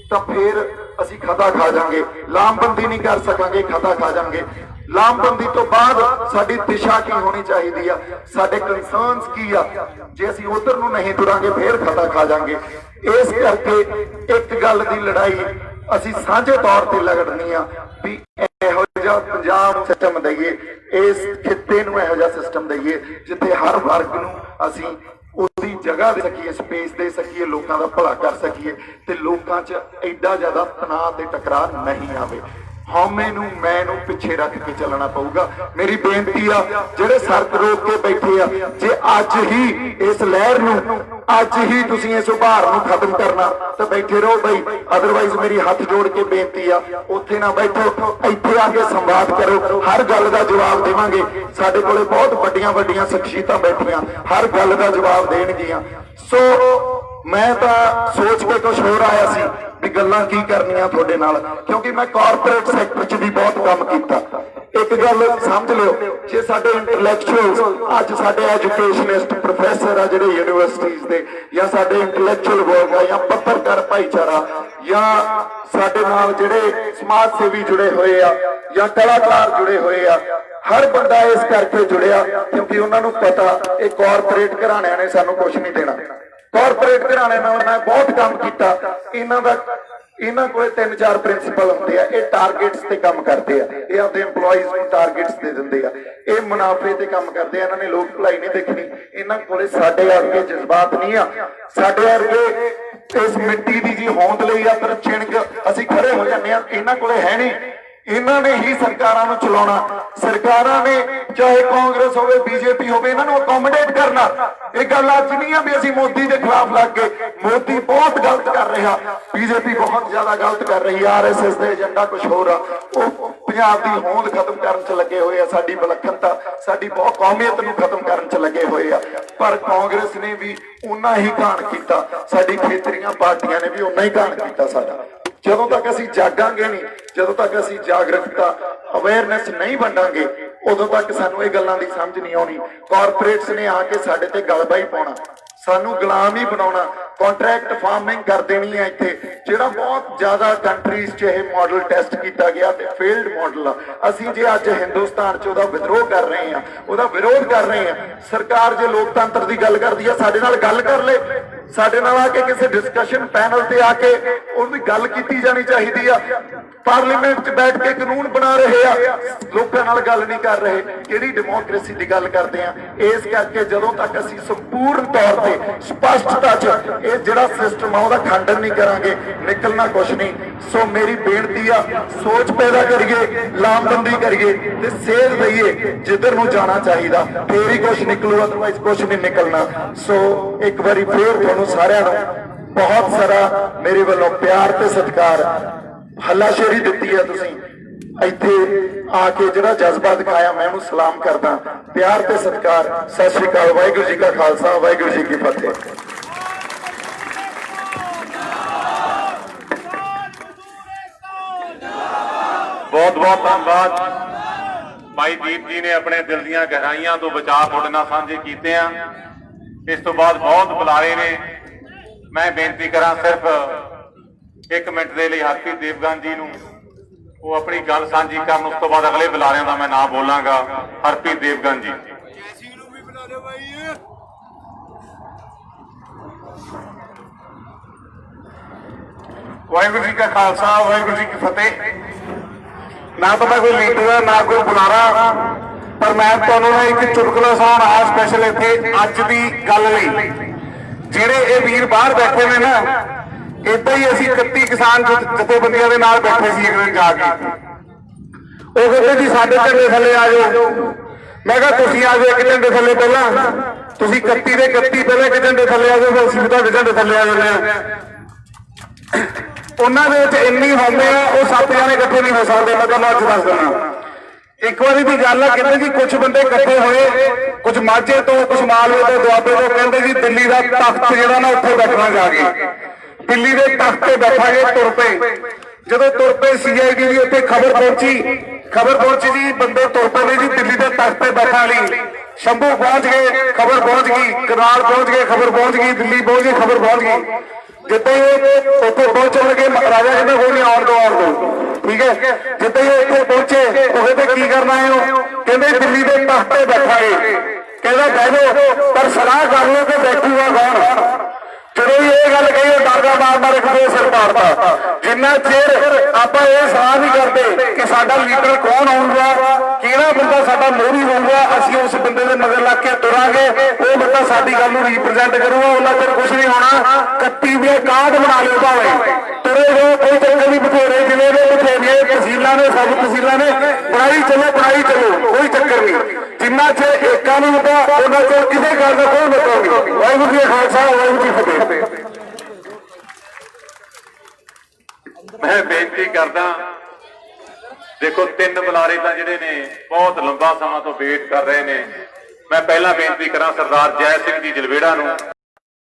ਤਾਂ ਫਿਰ ਅਸੀਂ ਖਤਾ ਖਾ ਜਾਾਂਗੇ। ਲਾਮਬੰਦੀ ਨਹੀਂ ਕਰ ਸਕਾਂਗੇ, ਖਤਾ ਖਾ ਜਾਾਂਗੇ। ਲਾਮਬੰਦੀ ਤੋਂ ਬਾਅਦ ਸਾਡੀ ਦਿਸ਼ਾ ਕੀ ਹੋਣੀ ਚਾਹੀਦੀ ਆ, ਸਾਡੇ ਕੰਸਰਨਸ ਕੀ ਆ? ਜੇ ਅਸੀਂ ਉਧਰ ਨੂੰ ਨਹੀਂ ਤੁਰਾਂਗੇ ਫੇਰ ਖਤਾ ਖਾ ਜਾਾਂਗੇ। ਇਸ ਕਰਕੇ ਇੱਕ ਗੱਲ ਦੀ ਲੜਾਈ ਅਸੀਂ ਸਾਂਝੇ ਤੌਰ ਤੇ ਲੜਨੀ ਆ ਵੀ ਇਹੋ ਜਿਹਾ ਪੰਜਾਬ ਸਿਸਟਮ ਦਈਏ, ਇਸ ਖਿੱਤੇ ਨੂੰ ਇਹੋ ਜਿਹਾ ਸਿਸਟਮ ਦਈਏ ਜਿੱਥੇ ਹਰ ਵਰਗ ਨੂੰ ਅਸੀਂ ਉਹਦੀ ਜਗ੍ਹਾ ਦੇ ਸਕੀਏ, ਸਪੇਸ ਦੇ ਸਕੀਏ, ਲੋਕਾਂ ਦਾ ਭਲਾ ਕਰ ਸਕੀਏ ਤੇ ਲੋਕਾਂ 'ਚ ਐਡਾ ਜ਼ਿਆਦਾ ਤਣਾਅ ਤੇ ਟਕਰਾਅ ਨਹੀਂ ਆਵੇ। ਹਉਮੈ ਨੂੰ ਮੈਂ ਨੂੰ ਪਿੱਛੇ ਰੱਖ ਕੇ ਚੱਲਣਾ ਪਊਗਾ। ਮੇਰੀ ਬੇਨਤੀ ਆ, ਜਿਹੜੇ ਸਰਦ ਰੋਕ ਕੇ ਬੈਠੇ ਆ, ਜੇ ਅੱਜ ਹੀ ਇਸ ਲਹਿਰ ਨੂੰ, ਅੱਜ ਹੀ ਤੁਸੀਂ ਇਸ ਉਭਾਰ ਨੂੰ ਖਤਮ ਕਰਨਾ ਤਾਂ ਬੈਠੇ ਰਹੋ ਬਈ। ਅਦਰਵਾਈਜ਼ ਮੇਰੀ ਹੱਥ ਜੋੜ ਕੇ ਬੇਨਤੀ ਆ, ਉੱਥੇ ਨਾ ਬੈਠੋ, ਇੱਥੇ ਆ ਕੇ ਸੰਵਾਦ ਕਰੋ, ਹਰ ਗੱਲ ਦਾ ਜਵਾਬ ਦੇਵਾਂਗੇ। ਸਾਡੇ ਕੋਲੇ ਬਹੁਤ ਵੱਡੀਆਂ ਸ਼ਖਸੀਅਤਾਂ ਬੈਠੀਆਂ, ਹਰ ਗੱਲ ਦਾ ਜਵਾਬ ਦੇਣਗੀਆਂ। ਸੋ ਮੈਂ ਤਾਂ ਸੋਚ ਕੇ ਕੁਝ ਹੋਰ ਆਇਆ ਸੀ ਵੀ ਗੱਲਾਂ ਕੀ ਕਰਨੀਆਂ ਤੁਹਾਡੇ ਨਾਲ, ਕਿਉਂਕਿ ਮੈਂ ਕਾਰਪੋਰੇਟ ਸੈਕਟਰ 'ਚ ਵੀ ਬਹੁਤ ਕੰਮ ਕੀਤਾ। ਇੱਕ ਇੱਕ ਗੱਲ ਸਮਝ ਲਿਓ, ਜੇ ਸਾਡੇ ਇੰਟੈਲੈਕਚੁਅਲਸ ਅੱਜ ਸਾਡੇ ਐਜੂਕੇਸ਼ਨਿਸਟ ਪ੍ਰੋਫੈਸਰ ਆ ਜਿਹੜੇ ਯੂਨੀਵਰਸਿਟੀਜ਼ ਦੇ, ਜਾਂ ਸਾਡੇ ਇੰਟੈਲੈਕਚੁਅਲ ਵਰਗ ਆ, ਜਾਂ ਪੱਤਰਕਾਰ ਭਾਈਚਾਰਾ, ਜਾਂ ਸਾਡੇ ਨਾਲ ਜਿਹੜੇ ਸਮਾਜ ਸੇਵੀ ਜੁੜੇ ਹੋਏ ਆ, ਜਾਂ ਕਲਾਕਾਰ ਜੁੜੇ ਹੋਏ ਆ, ਹਰ ਬੰਦਾ ਇਸ ਕਰਕੇ ਜੁੜਿਆ ਕਿਉਂਕਿ ਉਹਨਾਂ ਨੂੰ ਪਤਾ ਇਹ ਕਾਰਪੋਰੇਟ ਘਰਾਣਿਆਂ ਨੇ ਸਾਨੂੰ ਕੁਝ ਨਹੀਂ ਦੇਣਾ। ਕਾਰਪੋਰੇਟ ਘਰਾਣਿਆਂ ਨਾਲ ਮੈਂ ਬਹੁਤ ਕੰਮ ਕੀਤਾ। ਇਹਨਾਂ ਕੋਲੇ 3-4 ਪ੍ਰਿੰਸੀਪਲ ਹੁੰਦੇ ਆ, ਇਹ ਟਾਰਗੇਟਸ ਤੇ ਕੰਮ ਕਰਦੇ ਆ, ਇਹ ਆਪਦੇ EMPLOYEES ਨੂੰ ਟਾਰਗੇਟਸ ਦੇ ਦਿੰਦੇ ਆ, ਇਹ ਮੁਨਾਫੇ ਤੇ ਕੰਮ ਕਰਦੇ ਆ, ਇਹਨਾਂ ਨੇ ਲੋਕ ਭਲਾਈ ਨਹੀਂ ਦੇਖਣੀ। ਇਹਨਾਂ ਕੋਲੇ ਸਾਡੇ ਵਰਗੇ ਜਜ਼ਬਾਤ ਨਹੀਂ ਆ, ਸਾਡੇ ਵਰਗੇ ਇਸ ਮਿੱਟੀ ਦੀ ਜੀ ਹੋਂਦ ਲਈ ਆ ਪਰ ਚਿਣਕ ਅਸੀਂ ਖੜੇ ਹੋ ਜਾਂਦੇ ਆ, ਇਹਨਾਂ ਕੋਲੇ ਹੈ ਨਹੀਂ। ਇਹਨਾਂ ਨੇ ਹੀ ਸਰਕਾਰਾਂ ਨੂੰ ਚਲਾਉਣਾ, ਸਰਕਾਰਾਂ ਨੇ ਚਾਹੇ ਕਾਂਗਰਸ ਹੋਵੇ BJP ਹੋਵੇ ਇਹਨਾਂ ਨੂੰ ਅਕੋਮੋਡੇਟ ਕਰਨਾ। ਇਹ ਗੱਲ ਅੱਜ ਨਹੀਂ ਆ ਵੀ ਅਸੀਂ ਮੋਦੀ ਦੇ ਖਿਲਾਫ ਲੱਗ ਗਏ, ਮੋਦੀ ਬਹੁਤ ਗਲਤ ਕਰ ਰਿਹਾ, BJP ਬਹੁਤ ਜ਼ਿਆਦਾ ਗਲਤ ਕਰ ਰਹੀ, RSS ਦੇ ਏਜੰਡਾ ਕੁਝ ਹੋਰ ਆ, ਉਹ ਪੰਜਾਬ ਦੀ ਹੋਂਦ ਖਤਮ ਕਰਨ ਚ ਲੱਗੇ ਹੋਏ ਆ, ਸਾਡੀ ਵਿਲੱਖਣਤਾ ਸਾਡੀ ਬਹੁਤ ਕੌਮੀਅਤ ਨੂੰ ਖਤਮ ਕਰਨ ਚ ਲੱਗੇ ਹੋਏ ਆ। ਪਰ ਕਾਂਗਰਸ ਨੇ ਵੀ ਉਨਾ ਹੀ ਘਾਣ ਕੀਤਾ, ਸਾਡੀ ਖੇਤਰੀਆਂ ਪਾਰਟੀਆਂ ਨੇ ਵੀ ਉਨਾ ਹੀ ਘਾਣ ਕੀਤਾ ਸਾਡਾ। ਜਦੋਂ ਤੱਕ ਅਸੀਂ ਜਾਗਾਂਗੇ ਨਹੀਂ, ਜਦੋਂ ਤੱਕ ਅਸੀਂ ਜਾਗਰੂਕਤਾ ਅਵੇਅਰਨੈਸ ਨਹੀਂ ਵੰਡਾਂਗੇ, ਉਦੋਂ ਤੱਕ ਸਾਨੂੰ ਇਹ ਗੱਲਾਂ ਦੀ ਸਮਝ ਨਹੀਂ ਆਉਣੀ। ਕਾਰਪੋਰੇਟਸ ਨੇ ਆ ਕੇ ਸਾਡੇ ਤੇ ਗਲਬਾਈ ਪਾਉਣਾ, ਸਾਨੂੰ ਗੁਲਾਮ ਹੀ ਬਣਾਉਣਾ, ਕੰਟਰੈਕਟ ਫਾਰਮਿੰਗ ਕਰ ਦੇਣੀ ਹੈ ਇੱਥੇ, ਜਿਹੜਾ ਬਹੁਤ ਜ਼ਿਆਦਾ ਕੰਟਰੀਜ਼ 'ਚ ਇਹ ਮਾਡਲ ਟੈਸਟ ਕੀਤਾ ਗਿਆ ਤੇ ਫੇਲਡ ਮਾਡਲ ਆ। ਅਸੀਂ ਜੇ ਅੱਜ ਹਿੰਦੁਸਤਾਨ 'ਚ ਉਹਦਾ ਵਿਦਰੋਹ ਕਰ ਰਹੇ ਹਾਂ, ਉਹਦਾ ਵਿਰੋਧ ਕਰ ਰਹੇ ਹਾਂ, ਸਰਕਾਰ ਜੇ ਲੋਕਤੰਤਰ ਦੀ ਗੱਲ ਕਰਦੀ ਆ ਸਾਡੇ ਨਾਲ ਗੱਲ ਕਰ ਲੈ, ਸਾਡੇ ਨਾਲ ਆ ਕੇ ਕਿਸੇ ਡਿਸਕਸ਼ਨ ਪੈਨਲ ਤੇ ਆ ਕੇ ਉਹਦੀ ਗੱਲ ਕੀਤੀ ਜਾਣੀ ਚਾਹੀਦੀ ਆ। ਪਾਰਲੀਮੈਂਟ 'ਚ ਬੈਠ ਕੇ ਕਾਨੂੰਨ ਬਣਾ ਰਹੇ ਆ, ਲੋਕਾਂ ਨਾਲ ਗੱਲ ਨਹੀਂ ਕਰ ਰਹੇ, ਕਿਹੜੀ ਡੈਮੋਕ੍ਰੇਸੀ ਦੀ ਗੱਲ ਕਰਦੇ ਆ। ਇਸ ਕਰਕੇ ਜਦੋਂ ਤੱਕ ਅਸੀਂ ਸੰਪੂਰਨ ਤੌਰ ਤੇ ਸਪਸ਼ਟਤਾ 'ਚ ਇਹ ਜਿਹੜਾ ਸਿਸਟਮ ਆ ਉਹਦਾ ਖੰਡਨ ਨਹੀਂ ਕਰਾਂਗੇ, ਨਿਕਲਣਾ ਕੁਛ ਨਹੀਂ। ਸੋ ਮੇਰੀ ਬੇਨਤੀ ਆ, ਸੋਚ ਪੈਦਾ ਕਰੀਏ, ਲਾਮਬੰਦੀ ਕਰੀਏ ਤੇ ਸੇਧ ਦਈਏ ਜਿੱਧਰ ਨੂੰ ਜਾਣਾ ਚਾਹੀਦਾ, ਫੇਰ ਹੀ ਕੁਛ ਨਿਕਲੂ, ਅਦਰਵਾਈਜ਼ ਕੁਛ ਨਹੀਂ ਨਿਕਲਣਾ। ਸੋ ਇੱਕ ਵਾਰੀ ਫੇਰ ਤੁਹਾਨੂੰ ਸਾਰਿਆਂ ਨੂੰ ਬਹੁਤ ਸਾਰਾ ਮੇਰੇ ਵੱਲੋਂ ਪਿਆਰ ਤੇ ਸਤਿਕਾਰ, ਹੱਲਾਸ਼ੇਰੀ ਦਿੱਤੀ ਹੈ ਤੁਸੀਂ ਇੱਥੇ ਆ ਕੇ ਜਿਹੜਾ ਜਜ਼ਬਾ ਦਿਖਾਇਆ, ਮੈਂ ਉਹਨੂੰ ਸਲਾਮ ਕਰਦਾ। ਪਿਆਰ ਤੇ ਸਤਿਕਾਰ, ਸਤਿ ਸ਼੍ਰੀ ਅਕਾਲ, ਵਾਹਿਗੁਰੂ ਜੀ ਕਾ ਖਾਲਸਾ, ਵਾਹਿਗੁਰੂ ਜੀ ਕੀ ਫਤਿਹ। ਬਹੁਤ ਬਹੁਤ ਧੰਨਵਾਦ ਭਾਈ ਦੀਪ ਜੀ ਨੇ ਆਪਣੇ ਦਿਲ ਦੀਆਂ ਗਹਿਰਾਈਆਂ ਤੋਂ ਵਿਚਾਰ ਤੁਹਾਡੇ ਨਾਲ ਸਾਂਝੇ ਕੀਤੇ ਆ। ਇਸ ਤੋਂ ਬਾਅਦ ਬਹੁਤ ਬੁਲਾਰੇ ਨੇ, ਮੈਂ ਬੇਨਤੀ ਕਰਾਂ ਸਿਰਫ 1 ਮਿੰਟ ਦੇ ਲਈ ਹਰਪ੍ਰੀਤ ਦੇਵਗਨ ਜੀ ਨੂੰ ਉਹ ਆਪਣੀ ਗੱਲ ਸਾਂਝੀ ਕਰਨ, ਉਸ ਤੋਂ ਬਾਅਦ ਅਗਲੇ ਬੁਲਾਰਿਆਂ ਦਾ ਮੈਂ ਨਾਮ ਬੋਲਾਂਗਾ। ਹਰਪ੍ਰੀਤ ਦੇਵਗਨ ਜੀ। ਵਾਹਿਗੁਰੂ ਜੀ ਕਾ ਖਾਲਸਾ, ਵਾਹਿਗੁਰੂ ਜੀ ਕੀ ਫਤਿਹ। ਨਾ ਤਾਂ ਮੈਂ ਕੋਈ ਲੀਡਰ ਹੈ, ਨਾ ਕੋਈ ਬੁਲਾਰਾ, ਪਰ ਮੈਂ ਤੁਹਾਨੂੰ ਇੱਕ ਚੁਟਕਲਾ ਸੁਣਾਉਣ ਆਇਆ ਸਪੈਸ਼ਲ ਇੱਥੇ ਅੱਜ ਦੀ ਗੱਲ ਲਈ। ਜਿਹੜੇ ਇਹ ਵੀਰ ਬਾਹਰ ਬੈਠੇ ਨੇ ਨਾ, ਏਦਾਂ ਹੀ ਅਸੀਂ 31 ਕਿਸਾਨ ਜਥੇਬੰਦੀਆਂ ਦੇ ਨਾਲ ਬੈਠੇ ਸੀ ਇੱਕ ਦਿਨ ਜਾ ਕੇ। ਉਹ ਕਹਿੰਦੇ ਜੀ ਸਾਡੇ ਝੰਡੇ ਥੱਲੇ ਆ ਜਾਓ। ਮੈਂ ਕਿਹਾ ਤੁਸੀਂ ਆ ਜਾਓ ਇੱਕ ਝੰਡੇ ਥੱਲੇ, ਪਹਿਲਾਂ ਤੁਸੀਂ 31 ਦੇ 31 ਪਹਿਲਾਂ ਇੱਕ ਝੰਡੇ ਥੱਲੇ ਆ ਜਾਓ, ਫਿਰ ਅਸੀਂ ਤੁਹਾਡੇ ਝੰਡੇ ਥੱਲੇ ਆ ਜਾਂਦੇ ਆ। ਉਹਨਾਂ ਦੇ ਵਿੱਚ ਇੰਨੀ ਹੁੰਦੇ ਆ, ਉਹ 7 ਜਣੇ ਇਕੱਠੇ ਨਹੀਂ ਹੋ ਸਕਦੇ। ਮੈਂ ਤੁਹਾਨੂੰ ਅੱਜ ਦੱਸ ਦਿੰਦਾ, ਇੱਕ ਵਾਰੀ ਦੀ ਗੱਲ ਆ, ਕਹਿੰਦੇ ਜੀ ਕੁਝ ਬੰਦੇ ਇਕੱਠੇ ਹੋਏ, ਕੁਝ ਮਾਝੇ ਤੋਂ, ਕੁਝ ਮਾਲਵੇ ਤੋਂ, ਦੁਆਬੇ ਤੋਂ, ਕਹਿੰਦੇ ਜੀ ਦਿੱਲੀ ਦਾ ਤਖਤ ਜਿਹੜਾ ਨਾ ਉੱਥੇ ਬੈਠਣਾ ਜਾ ਕੇ, ਦਿੱਲੀ ਦੇ ਤਖਤ ਤੇ ਬੈਠਾਂਗੇ। ਤੁਰ ਪਏ, ਜਦੋਂ ਤੁਰ ਪਏ CID ਦੀ ਉੱਥੇ ਖਬਰ ਪਹੁੰਚੀ ਜੀ, ਬੰਦੇ ਤੁਰ ਪਏ ਨੇ ਜੀ ਦਿੱਲੀ ਦੇ ਤਖਤ ਤੇ ਬੈਠਣ ਲਈ। ਸ਼ੰਭੂ ਪਹੁੰਚ ਗਏ, ਖਬਰ ਪਹੁੰਚ ਗਈ, ਕਰਨਾਲ ਪਹੁੰਚ ਗਏ, ਖਬਰ ਪਹੁੰਚ ਗਈ, ਦਿੱਲੀ ਪਹੁੰਚ ਗਈ, ਖਬਰ ਪਹੁੰਚ ਗਈ। ਜਿੱਦਾਂ ਹੀ ਉੱਥੇ ਪਹੁੰਚਣ ਲੱਗੇ, ਰਾਜਾ ਕਹਿੰਦਾ ਕੋਈ ਨਹੀਂ, ਆਉਣ ਦੋ, ਠੀਕ ਹੈ। ਜਿੱਦਾਂ ਹੀ ਇੱਥੇ ਪਹੁੰਚੇ, ਉਹ ਕਹਿੰਦੇ ਕੀ ਕਰਨਾ ਹੈ, ਉਹ ਕਹਿੰਦੇ ਦਿੱਲੀ ਦੇ ਤਖਤ ਤੇ ਬੈਠਾਂਗੇ। ਕਹਿੰਦਾ ਬਹਿ ਜਾਓ, ਪਰ ਸਲਾਹ ਕਰ ਲਓ ਕਿ ਬੈਠੂਗਾ ਕੌਣ। ਜਦੋਂ ਇਹ ਗੱਲ ਕਹੀ, ਉਹ ਡਾਂਗਾ ਮਾਰ ਕੇ ਸਿਰ ਪਾੜਤਾ। ਜਿੰਨਾ ਚਿਰ ਆਪਾਂ ਇਹ ਸਲਾਹ ਨਹੀਂ ਕਰਦੇ ਕਿ ਸਾਡਾ ਲੀਡਰ ਕੌਣ ਹੋਊਗਾ, ਕਿਹੜਾ ਬੰਦਾ ਸਾਡਾ ਮੋਹਰੀ ਹੋਊਗਾ, ਅਸੀਂ ਉਸ ਬੰਦੇ ਦੇ ਮਗਰ ਲੱਗ ਕੇ ਤੁਰਾਂਗੇ, ਉਹ ਬੰਦਾ ਸਾਡੀ ਗੱਲ ਨੂੰ ਰਿਪਰੈਜ਼ੈਂਟ ਕਰੂਗਾ, ਉਹਨਾਂ ਚਿਰ ਕੁਝ ਨਹੀਂ ਹੋਣਾ। 31 ਵੇ ਕਾਂਡ ਬਣਾ ਲਿਓ ਭਾਵੇਂ, ਤੁਰੇ ਹੋ, ਕੋਈ ਚੱਕਰ ਨਹੀਂ। ਬਥੇਰੇ ਜ਼ਿਲ੍ਹੇ ਦੇ ਬਥੇਰੀਆਂ ਤਹਿਸੀਲਾਂ ਨੇ, ਸਭ ਤਹਿਸੀਲਾਂ ਨੇ, ਬਣਾਈ ਚਲੋ, ਕੋਈ ਚੱਕਰ ਨਹੀਂ। ਜਿੰਨਾ ਚਿਰ ਏਕਾ ਨਹੀਂ ਹੁੰਦਾ, ਉਹਨਾਂ ਚਿਰ ਕਿਸੇ ਗੱਲ ਦਾ ਕੋਈ ਮਤਲਬ ਨਹੀਂ। ਵਾਹਿਗੁਰੂ ਜੀ ਕਾ ਖਾਲਸਾ, ਵਾਹਿਗੁਰੂ ਜੀ ਕੀ ਫਤਿਹ। ਮੈਂ ਬੇਨਤੀ ਕਰਦਾ, ਦੇਖੋ 3 ਬੁਲਾਰੇ ਤਾਂ ਜਿਹੜੇ ਨੇ ਬਹੁਤ ਲੰਬਾ ਸਮਾਂ ਤੋਂ ਵੇਟ ਕਰ ਰਹੇ ਨੇ। ਮੈਂ ਪਹਿਲਾਂ ਬੇਨਤੀ ਕਰਾਂ ਸਰਦਾਰ ਜੈ ਸਿੰਘ ਜੀ ਜਲਵੇੜਾ ਨੂੰ।